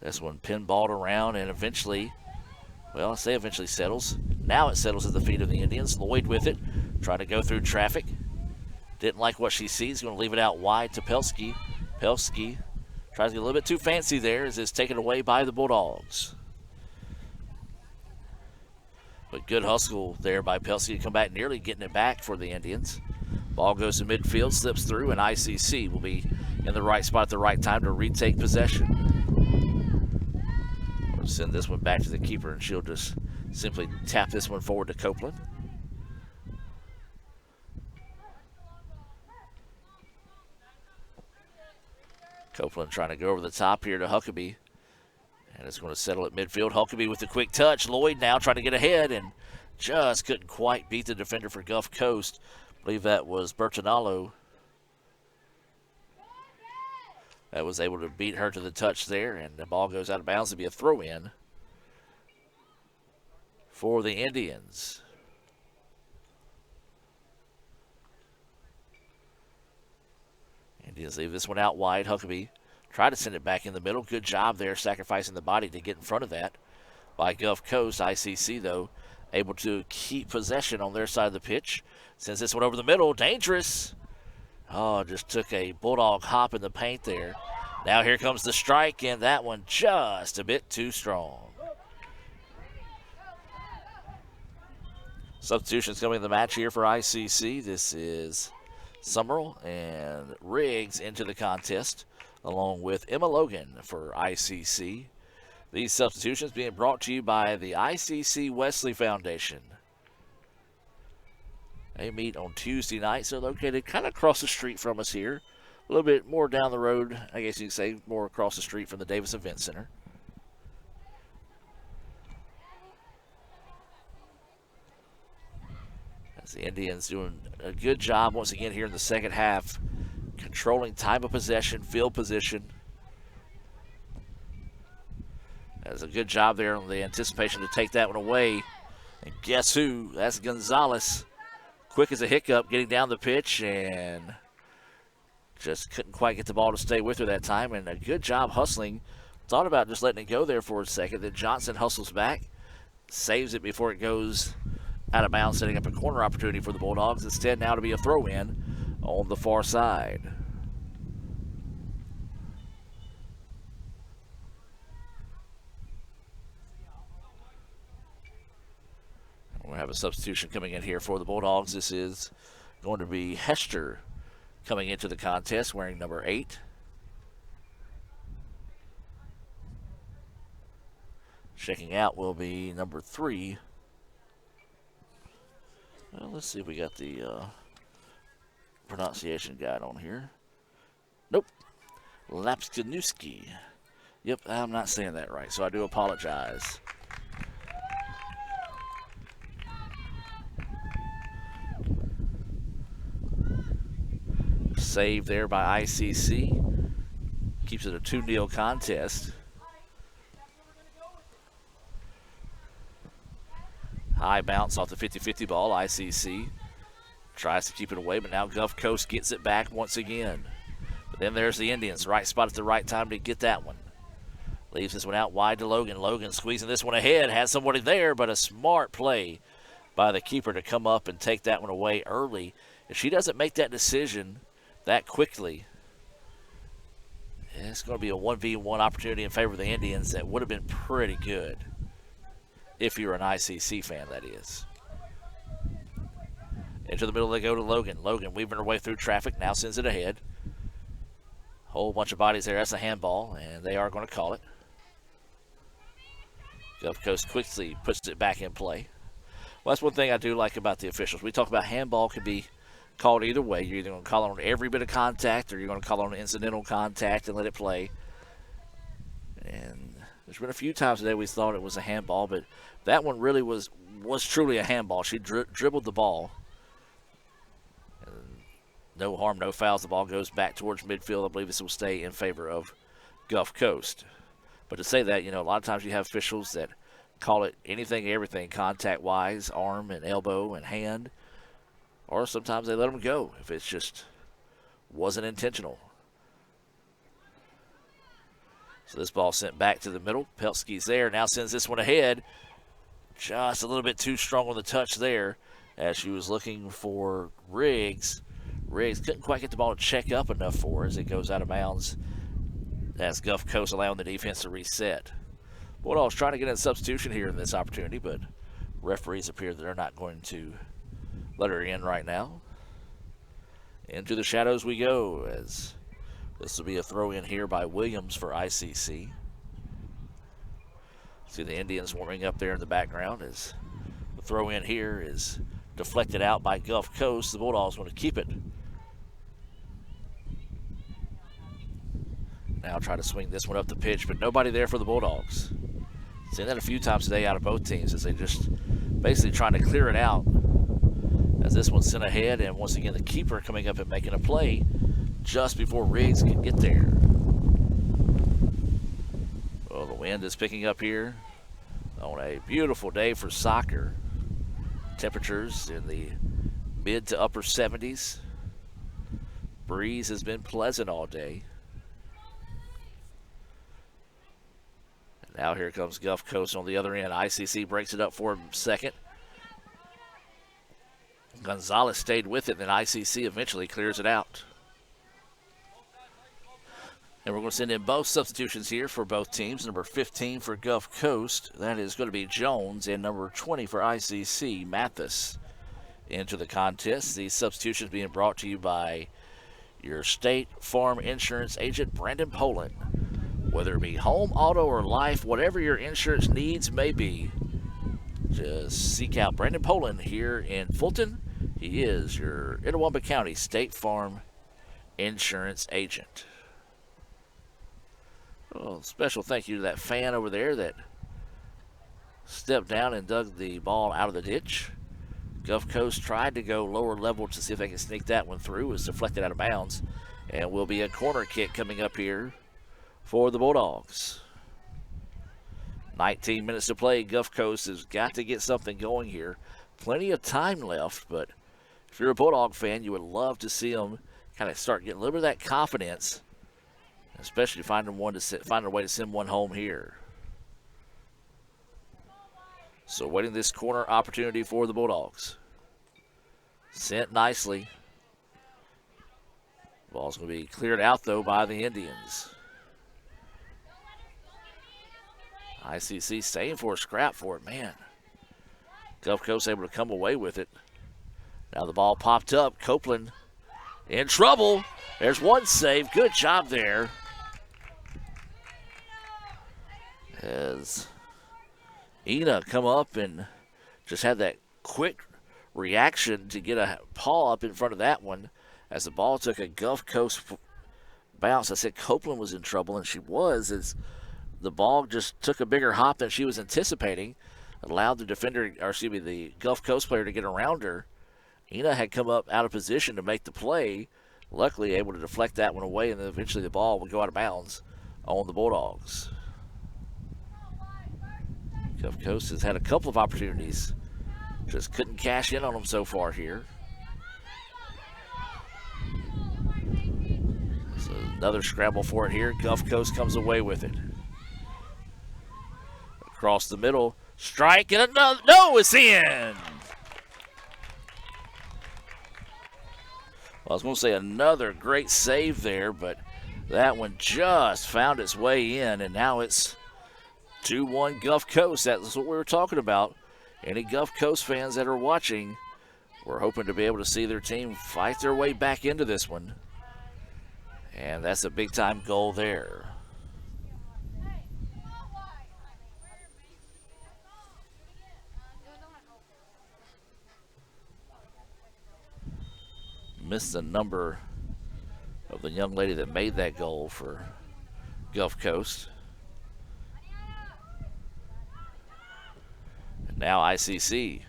This one pinballed around and eventually, well, I say eventually settles. Now it settles at the feet of the Indians. Lloyd with it, trying to go through traffic. Didn't like what she sees, going to leave it out wide to Pelski. Pelski tries to get a little bit too fancy there as it's taken away by the Bulldogs. But good hustle there by Pelski to come back, nearly getting it back for the Indians. Ball goes to midfield, slips through, and ICC will be in the right spot at the right time to retake possession. We'll send this one back to the keeper, and she'll just simply tap this one forward to Copeland. Copeland trying to go over the top here to Huckabee. And it's going to settle at midfield. Huckabee with the quick touch. Lloyd now trying to get ahead and just couldn't quite beat the defender for Gulf Coast. I believe that was Bertinallo. That was able to beat her to the touch there, and the ball goes out of bounds to be a throw-in for the Indians. Indians leave this one out wide. Huckabee tried to send it back in the middle. Good job there, sacrificing the body to get in front of that by Gulf Coast. ICC, though, able to keep possession on their side of the pitch. Sends this one over the middle. Dangerous. Oh, just took a Bulldog hop in the paint there. Now here comes the strike, and that one just a bit too strong. Substitutions coming in the match here for ICC. This is Summerall and Riggs into the contest, along with Emma Logan for ICC. These substitutions being brought to you by the ICC Wesley Foundation. They meet on Tuesday nights. They're located kind of across the street from us here. A little bit more down the road, I guess you could say, more across the street from the Davis Event Center. As the Indians doing a good job once again here in the second half, controlling time of possession, field position. That's a good job there on the anticipation to take that one away. And guess who? That's Gonzalez. Quick as a hiccup, getting down the pitch, and just couldn't quite get the ball to stay with her that time. And a good job hustling. Thought about just letting it go there for a second. Then Johnson hustles back, saves it before it goes out of bounds, setting up a corner opportunity for the Bulldogs. Instead, now to be a throw-in on the far side. We'll have a substitution coming in here for the Bulldogs. This is going to be Hester coming into the contest wearing number 8. Checking out will be number 3. Well, let's see if we got the pronunciation guide on here. Nope. Lapskanuski. Yep, I'm not saying that right, so I do apologize. Save there by ICC. Keeps it a 2-0 contest. High bounce off the 50-50 ball. ICC tries to keep it away, but now Gulf Coast gets it back once again. But then there's the Indians. Right spot at the right time to get that one. Leaves this one out wide to Logan. Logan squeezing this one ahead. Has somebody there, but a smart play by the keeper to come up and take that one away early. If she doesn't make that decision that quickly, it's going to be a 1v1 opportunity in favor of the Indians that would have been pretty good. If you're an ICC fan, that is. Into the middle they go to Logan. Logan weaving her way through traffic, now sends it ahead. Whole bunch of bodies there. That's a handball, and they are going to call it. Gulf Coast quickly puts it back in play. Well, that's one thing I do like about the officials. We talk about handball can be called either way. You're either going to call on every bit of contact or you're going to call on incidental contact and let it play. And there's been a few times today we thought it was a handball, but that one really was truly a handball. She dribbled the ball. And no harm, no fouls. The ball goes back towards midfield. I believe this will stay in favor of Gulf Coast. But to say that, a lot of times you have officials that call it anything and everything contact-wise, arm and elbow and hand. Or sometimes they let them go if it's just wasn't intentional. So this ball sent back to the middle. Pelski's there, now sends this one ahead. Just a little bit too strong on the touch there as she was looking for Riggs. Riggs couldn't quite get the ball to check up enough for her as it goes out of bounds. As Gulf Coast allowing the defense to reset. Bulldogs trying to get in substitution here in this opportunity, but referees appear that they're not going to let her in right now. Into the shadows we go as this will be a throw in here by Williams for ICC. See the Indians warming up there in the background as the throw in here is deflected out by Gulf Coast. The Bulldogs want to keep it. Now try to swing this one up the pitch, but nobody there for the Bulldogs. Seen that a few times today out of both teams as they just basically trying to clear it out. As this one's sent ahead, and once again the keeper coming up and making a play just before Riggs can get there. Well, the wind is picking up here on a beautiful day for soccer. Temperatures in the mid to upper 70s. Breeze has been pleasant all day. And now here comes Gulf Coast on the other end. ICC breaks it up for him second. Gonzalez stayed with it, then ICC eventually clears it out. And we're going to send in both substitutions here for both teams. Number 15 for Gulf Coast, that is going to be Jones, and number 20 for ICC, Mathis, into the contest. These substitutions being brought to you by your State Farm Insurance agent, Brandon Poland. Whether it be home, auto, or life, whatever your insurance needs may be, just seek out Brandon Poland here in Fulton. He is your Itawamba County State Farm Insurance agent. Well, special thank you to that fan over there that stepped down and dug the ball out of the ditch. Gulf Coast tried to go lower level to see if they can sneak that one through. It was deflected out of bounds. And will be a corner kick coming up here for the Bulldogs. 19 minutes to play. Gulf Coast has got to get something going here. Plenty of time left, but if you're a Bulldog fan, you would love to see them kind of start getting a little bit of that confidence, especially finding a way to send one home here. So waiting this corner opportunity for the Bulldogs. Sent nicely. Ball's going to be cleared out, though, by the Indians. ICC staying for a scrap for it, man. Gulf Coast able to come away with it. Now the ball popped up. Copeland in trouble. There's one save. Good job there. As Ina come up and just had that quick reaction to get a paw up in front of that one as the ball took a Gulf Coast bounce. I said Copeland was in trouble, and she was, as the ball just took a bigger hop than she was anticipating. Allowed the defender, or excuse me, the Gulf Coast player to get around her. Ina had come up out of position to make the play. Luckily able to deflect that one away, and then eventually the ball would go out of bounds on the Bulldogs. Gulf Coast has had a couple of opportunities. Just couldn't cash in on them so far here. So another scramble for it here. Gulf Coast comes away with it. Across the middle. Strike and another. No, it's in. Well, I was going to say another great save there, but that one just found its way in, and now it's 2-1 Gulf Coast. That's what we were talking about. Any Gulf Coast fans that are watching, we're hoping to be able to see their team fight their way back into this one. And that's a big-time goal there. Missed the number of the young lady that made that goal for Gulf Coast. And now ICC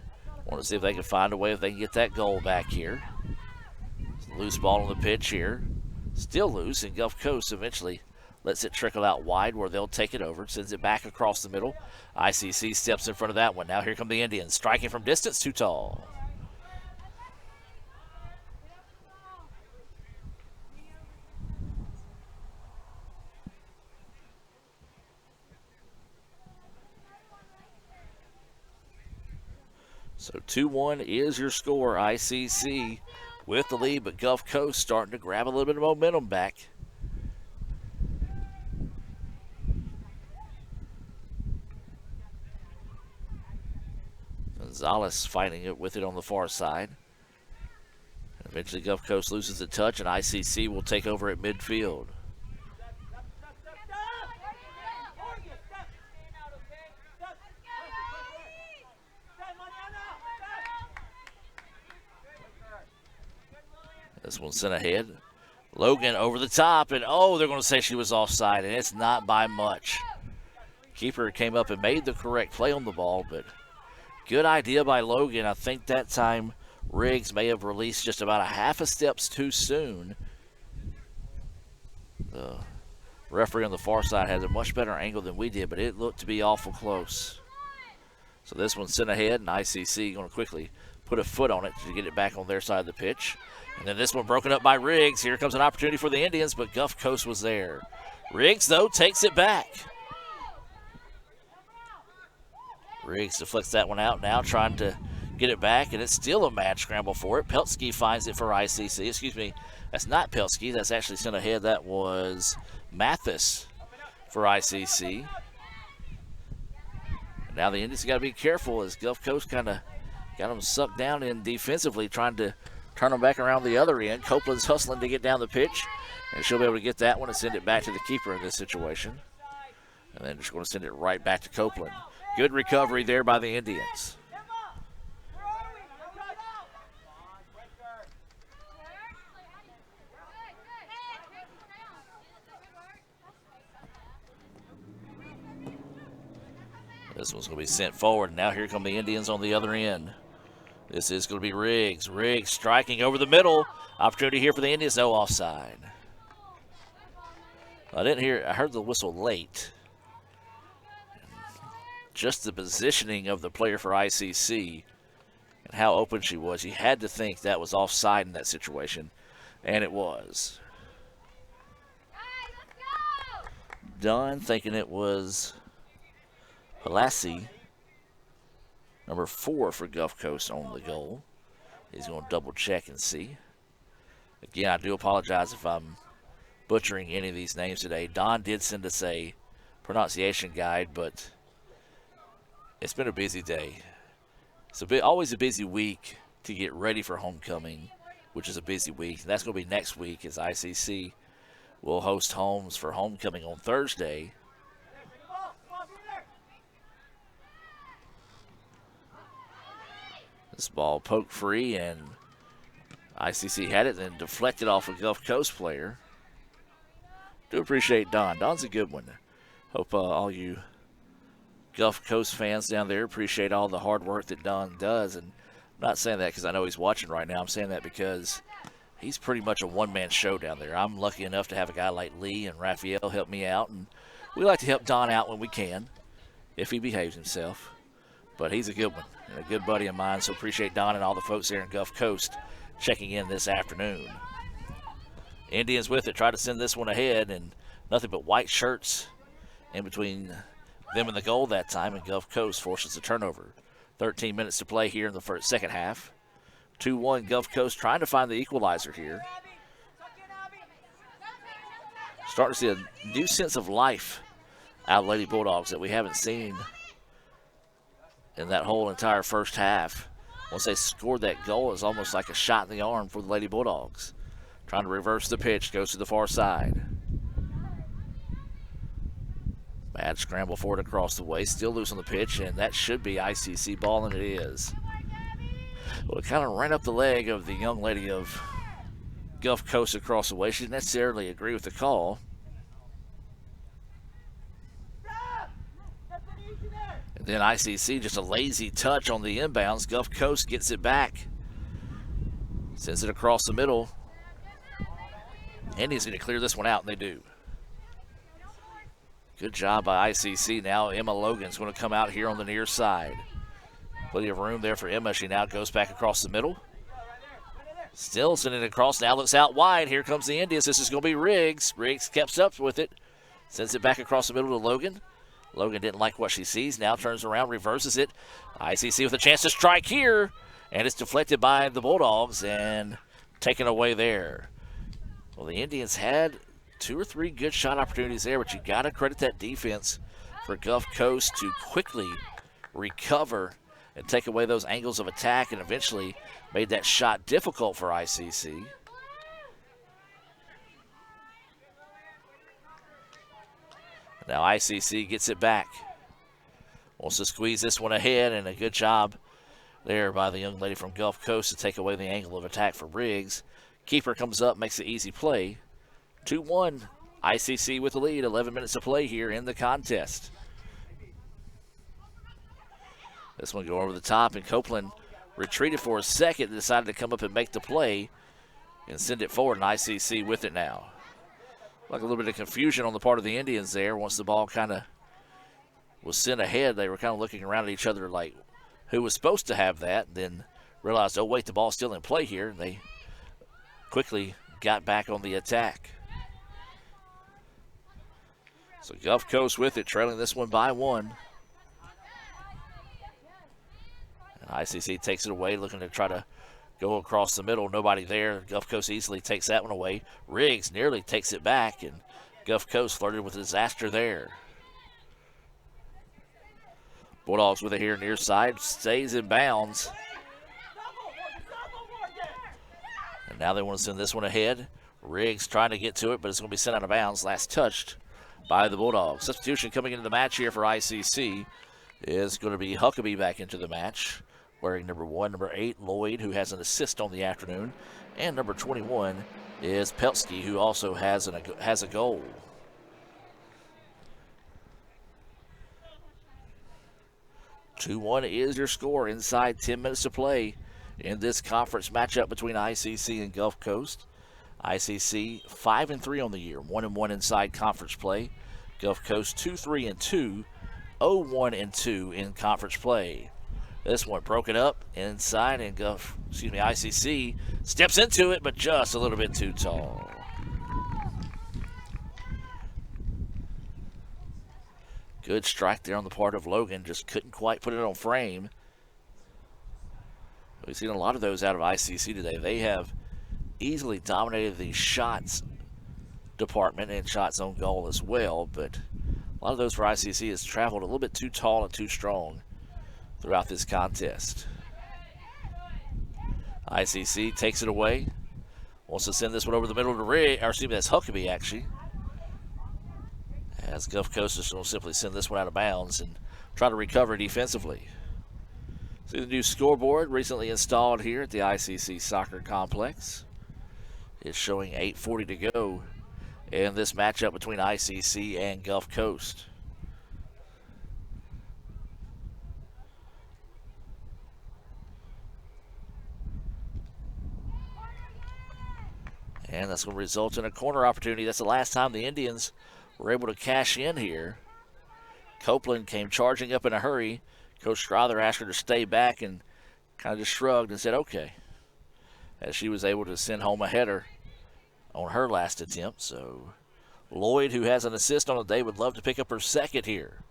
want to see if they can find a way, if they can get that goal back here. Loose ball on the pitch here. Still loose, and Gulf Coast eventually lets it trickle out wide where they'll take it over. Sends it back across the middle. ICC steps in front of that one. Now here come the Indians. Striking from distance, too tall. So 2-1 is your score. ICC with the lead, but Gulf Coast starting to grab a little bit of momentum back. Gonzalez fighting it with it on the far side. Eventually Gulf Coast loses the touch, and ICC will take over at midfield. This one's sent ahead. Logan over the top, and oh, they're going to say she was offside, and it's not by much. Keeper came up and made the correct play on the ball, but good idea by Logan. I think that time Riggs may have released just about a half a steps too soon. The referee on the far side has a much better angle than we did, but it looked to be awful close. So this one's sent ahead, and ICC going to quickly put a foot on it to get it back on their side of the pitch. And then this one broken up by Riggs. Here comes an opportunity for the Indians, but Gulf Coast was there. Riggs, though, takes it back. Riggs deflects that one out now, trying to get it back, and it's still a mad scramble for it. Peltsky finds it for ICC. Excuse me, that's not Peltsky. That's actually sent ahead. That was Mathis for ICC. And now the Indians got to be careful as Gulf Coast kind of got them sucked down in defensively, trying to turn them back around the other end. Copeland's hustling to get down the pitch, and she'll be able to get that one and send it back to the keeper in this situation. And then just going to send it right back to Copeland. Good recovery there by the Indians. This one's going to be sent forward. Now here come the Indians on the other end. This is going to be Riggs. Riggs striking over the middle. Opportunity here for the Indians. No offside. I heard the whistle late. Just the positioning of the player for ICC and how open she was. You had to think that was offside in that situation, and it was. Dunn thinking it was Pelassi. number 4 for Gulf Coast on the goal. He's going to double check and see. Again, I do apologize if I'm butchering any of these names today. Don did send us a pronunciation guide, but it's been a busy day. It's always a busy week to get ready for homecoming, which is a busy week. And that's going to be next week as ICC will host Holmes for homecoming on Thursday. This ball poked free, and ICC had it, then deflected off a Gulf Coast player. Do appreciate Don. Don's a good one. Hope all you Gulf Coast fans down there appreciate all the hard work that Don does. And I'm not saying that because I know he's watching right now. I'm saying that because he's pretty much a one-man show down there. I'm lucky enough to have a guy like Lee and Raphael help me out, and we like to help Don out when we can, if he behaves himself. But he's a good one and a good buddy of mine, so appreciate Don and all the folks there in Gulf Coast checking in this afternoon. Indians with it, try to send this one ahead, and nothing but white shirts in between them and the goal that time, and Gulf Coast forces a turnover. 13 minutes to play here in the second half. 2-1 Gulf Coast trying to find the equalizer here. Starting to see a new sense of life out of Lady Bulldogs that we haven't seen in that whole entire first half. Once they scored that goal, it was almost like a shot in the arm for the Lady Bulldogs. Trying to reverse the pitch, goes to the far side. Bad scramble for it across the way, still loose on the pitch, and that should be ICC ball, and it is. Well, it kind of ran up the leg of the young lady of Gulf Coast across the way. She didn't necessarily agree with the call. And then ICC, just a lazy touch on the inbounds. Gulf Coast gets it back. Sends it across the middle. Indians going to clear this one out, and they do. Good job by ICC. Now Emma Logan's going to come out here on the near side. Plenty of room there for Emma. She now goes back across the middle. Still sending it across. Now looks out wide. Here comes the Indians. This is going to be Riggs. Riggs keeps up with it. Sends it back across the middle to Logan. Logan didn't like what she sees. Now turns around, reverses it. ICC with a chance to strike here. And it's deflected by the Bulldogs and taken away there. Well, the Indians had 2 or 3 good shot opportunities there, but you got to credit that defense for Gulf Coast to quickly recover and take away those angles of attack, and eventually made that shot difficult for ICC. Now ICC gets it back. Wants to squeeze this one ahead, and a good job there by the young lady from Gulf Coast to take away the angle of attack for Riggs. Keeper comes up, makes the easy play. 2-1, ICC with the lead. 11 minutes to play here in the contest. This one go over the top, and Copeland retreated for a second and decided to come up and make the play and send it forward, and ICC with it now. Like a little bit of confusion on the part of the Indians there. Once the ball kind of was sent ahead, they were kind of looking around at each other like who was supposed to have that, and then realized, oh, wait, the ball's still in play here, and they quickly got back on the attack. So Gulf Coast with it, trailing this one by 1. And ICC takes it away, looking to try to go across the middle. Nobody there. Gulf Coast easily takes that one away. Riggs nearly takes it back, and Gulf Coast flirted with disaster there. Bulldogs with it here near side. Stays in bounds. And now they want to send this one ahead. Riggs trying to get to it, but it's going to be sent out of bounds. Last touched by the Bulldogs. Substitution coming into the match here for ICC is going to be Huckabee back into the match, wearing number 1. Number 8, Lloyd, who has an assist on the afternoon. And number 21 is Peltsky, who also has a goal. (2-1) is your score inside 10 minutes to play in this conference matchup between ICC and Gulf Coast. ICC 5-3 on the year, 1-1 inside conference play. Gulf Coast 2-3-2, 0-1-2 in conference play. This one broken up inside, and ICC steps into it, but just a little bit too tall. Good strike there on the part of Logan, just couldn't quite put it on frame. We've seen a lot of those out of ICC today. They have easily dominated the shots department and shots on goal as well, but a lot of those for ICC has traveled a little bit too tall and too strong throughout this contest. ICC takes it away. Wants to send this one over the middle to Rig, or excuse me, that's Huckabee actually. As Gulf Coast is going to simply send this one out of bounds and try to recover defensively. See the new scoreboard recently installed here at the ICC Soccer Complex. It's showing 8:40 to go in this matchup between ICC and Gulf Coast. And that's going to result in a corner opportunity. That's the last time the Indians were able to cash in here. Copeland came charging up in a hurry. Coach Strother asked her to stay back and kind of just shrugged and said, okay, as she was able to send home a header on her last attempt. So Lloyd, who has an assist on the day, would love to pick up her second here.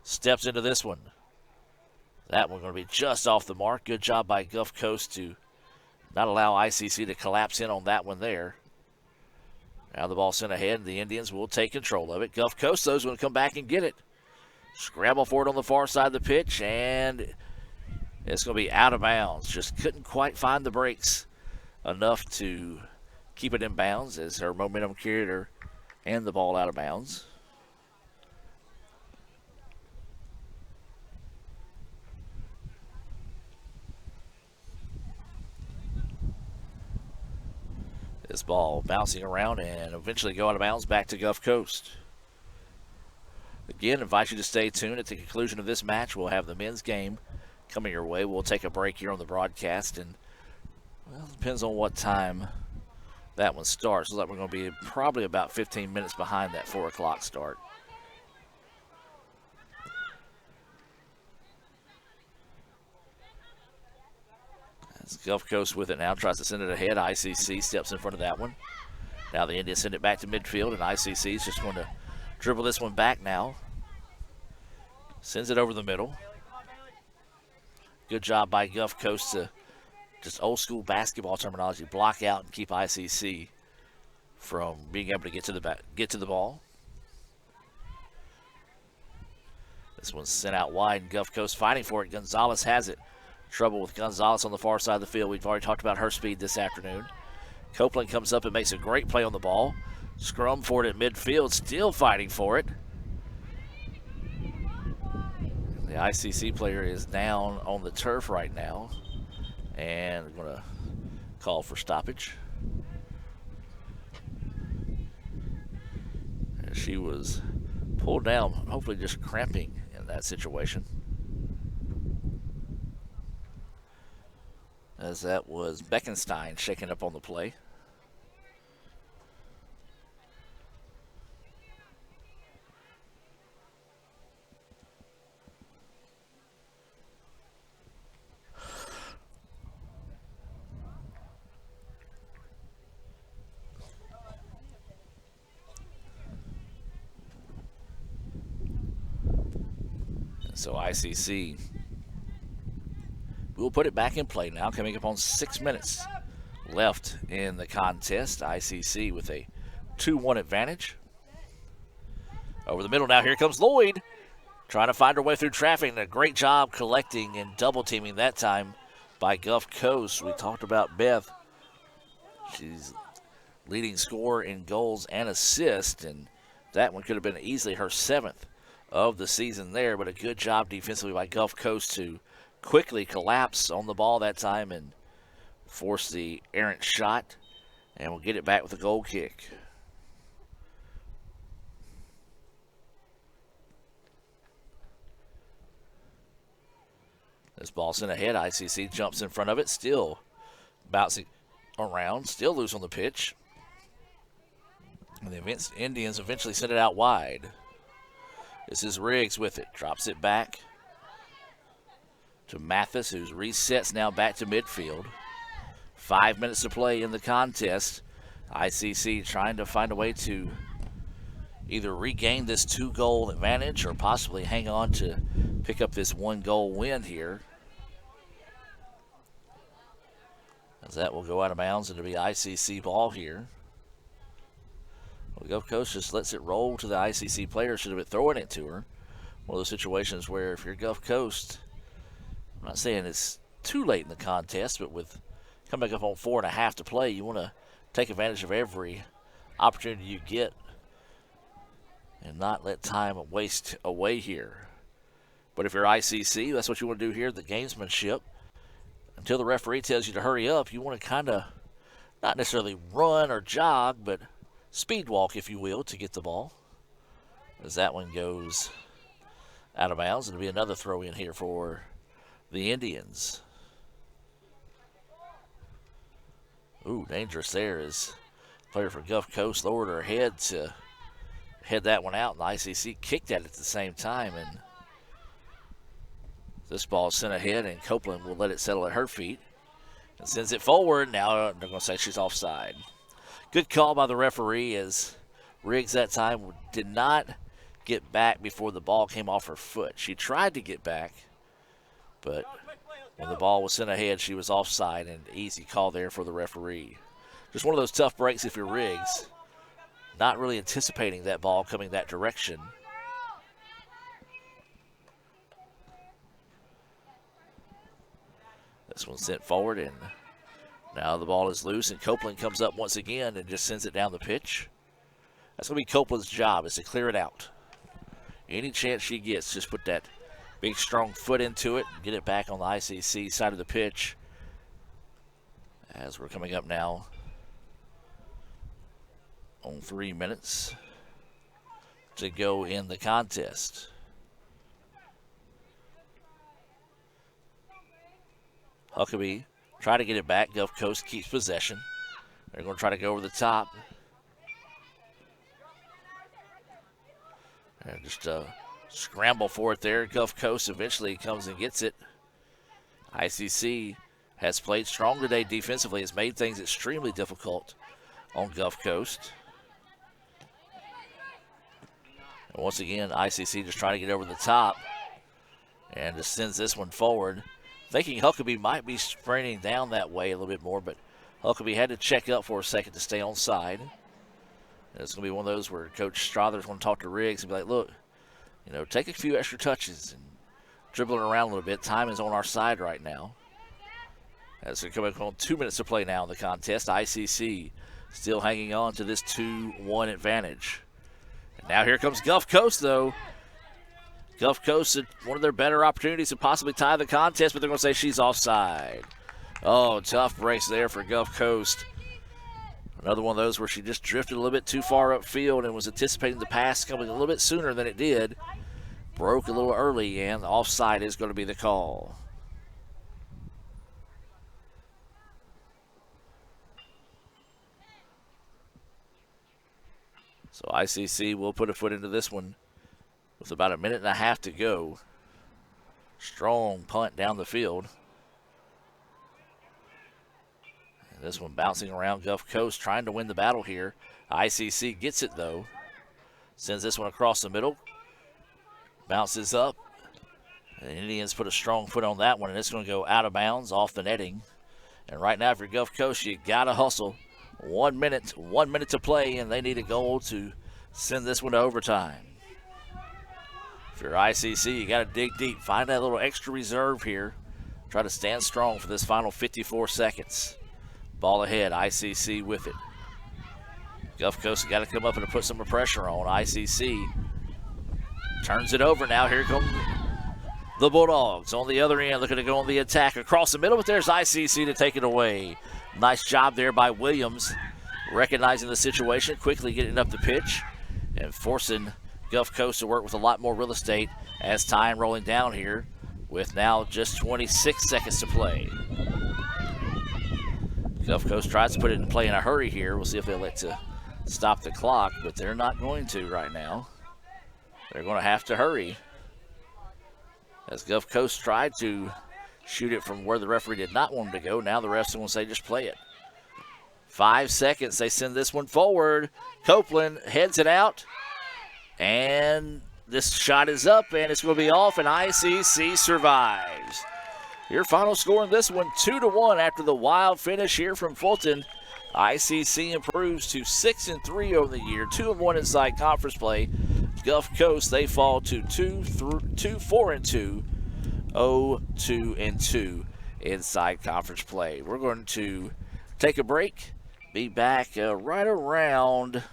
Steps into this one. That one going to be just off the mark. Good job by Gulf Coast to not allow ICC to collapse in on that one there. Now the ball sent ahead, and the Indians will take control of it. Gulf Coast, though, is going to come back and get it. Scramble for it on the far side of the pitch, and it's going to be out of bounds. Just couldn't quite find the brakes enough to keep it in bounds as her momentum carried her and the ball out of bounds. This ball bouncing around and eventually go out of bounds back to Gulf Coast. Again, invite you to stay tuned. At the conclusion of this match, we'll have the men's game coming your way. We'll take a break here on the broadcast, and well, it depends on what time that one starts. Looks like we're going to be probably about 15 minutes behind that 4 o'clock start. As Gulf Coast with it now, tries to send it ahead. ICC steps in front of that one. Now the Indians send it back to midfield, and ICC is just going to dribble this one back now. Sends it over the middle. Good job by Gulf Coast to, just old school basketball terminology, block out and keep ICC from being able to get to the ball. This one's sent out wide, and Gulf Coast fighting for it. Gonzalez has it. Trouble with Gonzalez on the far side of the field. We've already talked about her speed this afternoon. Copeland comes up and makes a great play on the ball. Scrum for it at midfield, still fighting for it. The ICC player is down on the turf right now, and we're going to call for stoppage. And she was pulled down, hopefully just cramping in that situation. As that was Beckenstein shaking up on the play. So ICC will put it back in play now, coming up on 6 minutes left in the contest. ICC with a 2-1 advantage. Over the middle now, here comes Lloyd, trying to find her way through traffic, and a great job collecting and double teaming that time by Gulf Coast. We talked about Beth. She's leading scorer in goals and assists, and that one could have been easily her 7th of the season there, but a good job defensively by Gulf Coast to quickly collapse on the ball that time and force the errant shot, and we'll get it back with a goal kick. This ball sent ahead. ICC jumps in front of it, still bouncing around, still loose on the pitch. And the Indians eventually send it out wide. This is Riggs with it, drops it back to Mathis, who resets now back to midfield. 5 minutes to play in the contest. ICC trying to find a way to either regain this 2-goal advantage or possibly hang on to pick up this 1-goal win here. As that will go out of bounds and it'll be ICC ball here. Well, Gulf Coast just lets it roll to the ICC player. Should have been throwing it to her. One of those situations where if you're Gulf Coast, I'm not saying it's too late in the contest, but with coming up on 4.5 to play, you want to take advantage of every opportunity you get and not let time waste away here. But if you're ICC, that's what you want to do here, the gamesmanship. Until the referee tells you to hurry up, you want to kind of not necessarily run or jog, but speed walk, if you will, to get the ball. As that one goes out of bounds, it'll be another throw in here for the Indians. Ooh, dangerous there as player for Gulf Coast lowered her head to head that one out, and the ICC kicked at it at the same time, and this ball is sent ahead, and Copeland will let it settle at her feet and sends it forward. Now they're going to say she's offside. Good call by the referee as Riggs that time did not get back before the ball came off her foot. She tried to get back, but when the ball was sent ahead, she was offside, and easy call there for the referee. Just one of those tough breaks if you're Riggs. Not really anticipating that ball coming that direction. This one's sent forward, and now the ball is loose, and Copeland comes up once again and just sends it down the pitch. That's going to be Copeland's job, is to clear it out. Any chance she gets, just put that big, strong foot into it and get it back on the ICC side of the pitch. As we're coming up now on 3 minutes to go in the contest. Huckabee try to get it back. Gulf Coast keeps possession. They're going to try to go over the top. And just scramble for it there. Gulf Coast eventually comes and gets it. ICC has played strong today defensively. Has made things extremely difficult on Gulf Coast. And once again, ICC just trying to get over the top and just sends this one forward. Thinking Huckabee might be sprinting down that way a little bit more, but Huckabee had to check up for a second to stay on side. And it's going to be one of those where Coach Strother's going to talk to Riggs and be like, look, you know, take a few extra touches and dribble it around a little bit. Time is on our side right now. As we're coming on 2 minutes to play now in the contest, ICC still hanging on to this 2-1 advantage. And now here comes Gulf Coast, though. Gulf Coast had one of their better opportunities to possibly tie the contest, but they're going to say she's offside. Oh, tough breaks there for Gulf Coast. Another one of those where she just drifted a little bit too far upfield and was anticipating the pass coming a little bit sooner than it did. Broke a little early, and the offside is going to be the call. So ICC will put a foot into this one with about 1.5 minutes to go. Strong punt down the field. And this one bouncing around Gulf Coast, trying to win the battle here. ICC gets it, though. Sends this one across the middle. Bounces up. And the Indians put a strong foot on that one, and it's going to go out of bounds off the netting. And right now, for Gulf Coast, you got to hustle. 1 minute to play, and they need a goal to send this one to overtime. If you're ICC, you got to dig deep. Find that little extra reserve here. Try to stand strong for this final 54 seconds. Ball ahead, ICC with it. Gulf Coast got to come up and put some pressure on. ICC turns it over now. Here come the Bulldogs on the other end, looking to go on the attack across the middle, but there's ICC to take it away. Nice job there by Williams, recognizing the situation, quickly getting up the pitch and forcing Gulf Coast to work with a lot more real estate as time rolling down here with now just 26 seconds to play. Gulf Coast tries to put it in play in a hurry here. We'll see if they'll let to stop the clock, but they're not going to right now. They're going to have to hurry. As Gulf Coast tried to shoot it from where the referee did not want him to go, now the refs are going to say just play it. 5 seconds, they send this one forward. Copeland heads it out, and this shot is up, and it's going to be off, and ICC survives. Your final score in this one, 2-1 after the wild finish here from Fulton. ICC improves to 6-3 over the year, 2-1 inside conference play. Gulf Coast, they fall to 4-2, 0-2-2 inside conference play. We're going to take a break, be back right around,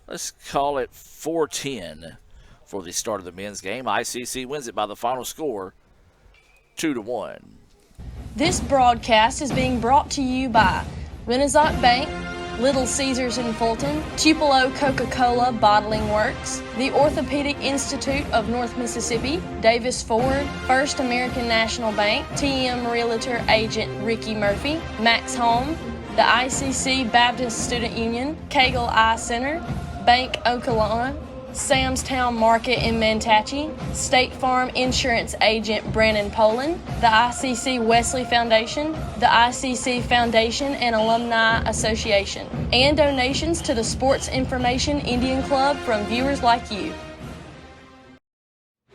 let's call it 4:10 for the start of the men's game. ICC wins it by the final score, 2-1. This broadcast is being brought to you by Renaissance Bank, Little Caesars in Fulton, Tupelo Coca-Cola Bottling Works, the Orthopedic Institute of North Mississippi, Davis Ford, First American National Bank, TM Realtor Agent Ricky Murphy, Max Home, the ICC Baptist Student Union, Cagle Eye Center, Bank Okolona, Sam's Town Market in Mantachie, State Farm Insurance Agent Brandon Poland, the ICC Wesley Foundation, the ICC Foundation and Alumni Association, and donations to the Sports Information Indian Club from viewers like you.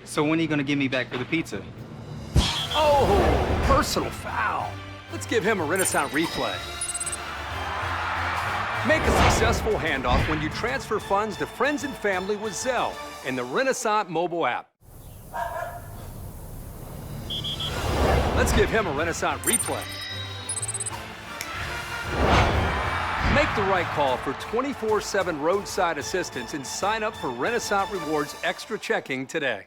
So when are you going to give me back for the pizza? Oh, personal foul. Let's give him a Renaissance replay. Make a successful handoff when you transfer funds to friends and family with Zelle and the Renaissance mobile app. Let's give him a Renaissance replay. Make the right call for 24/7 roadside assistance and sign up for Renaissance Rewards Extra Checking today.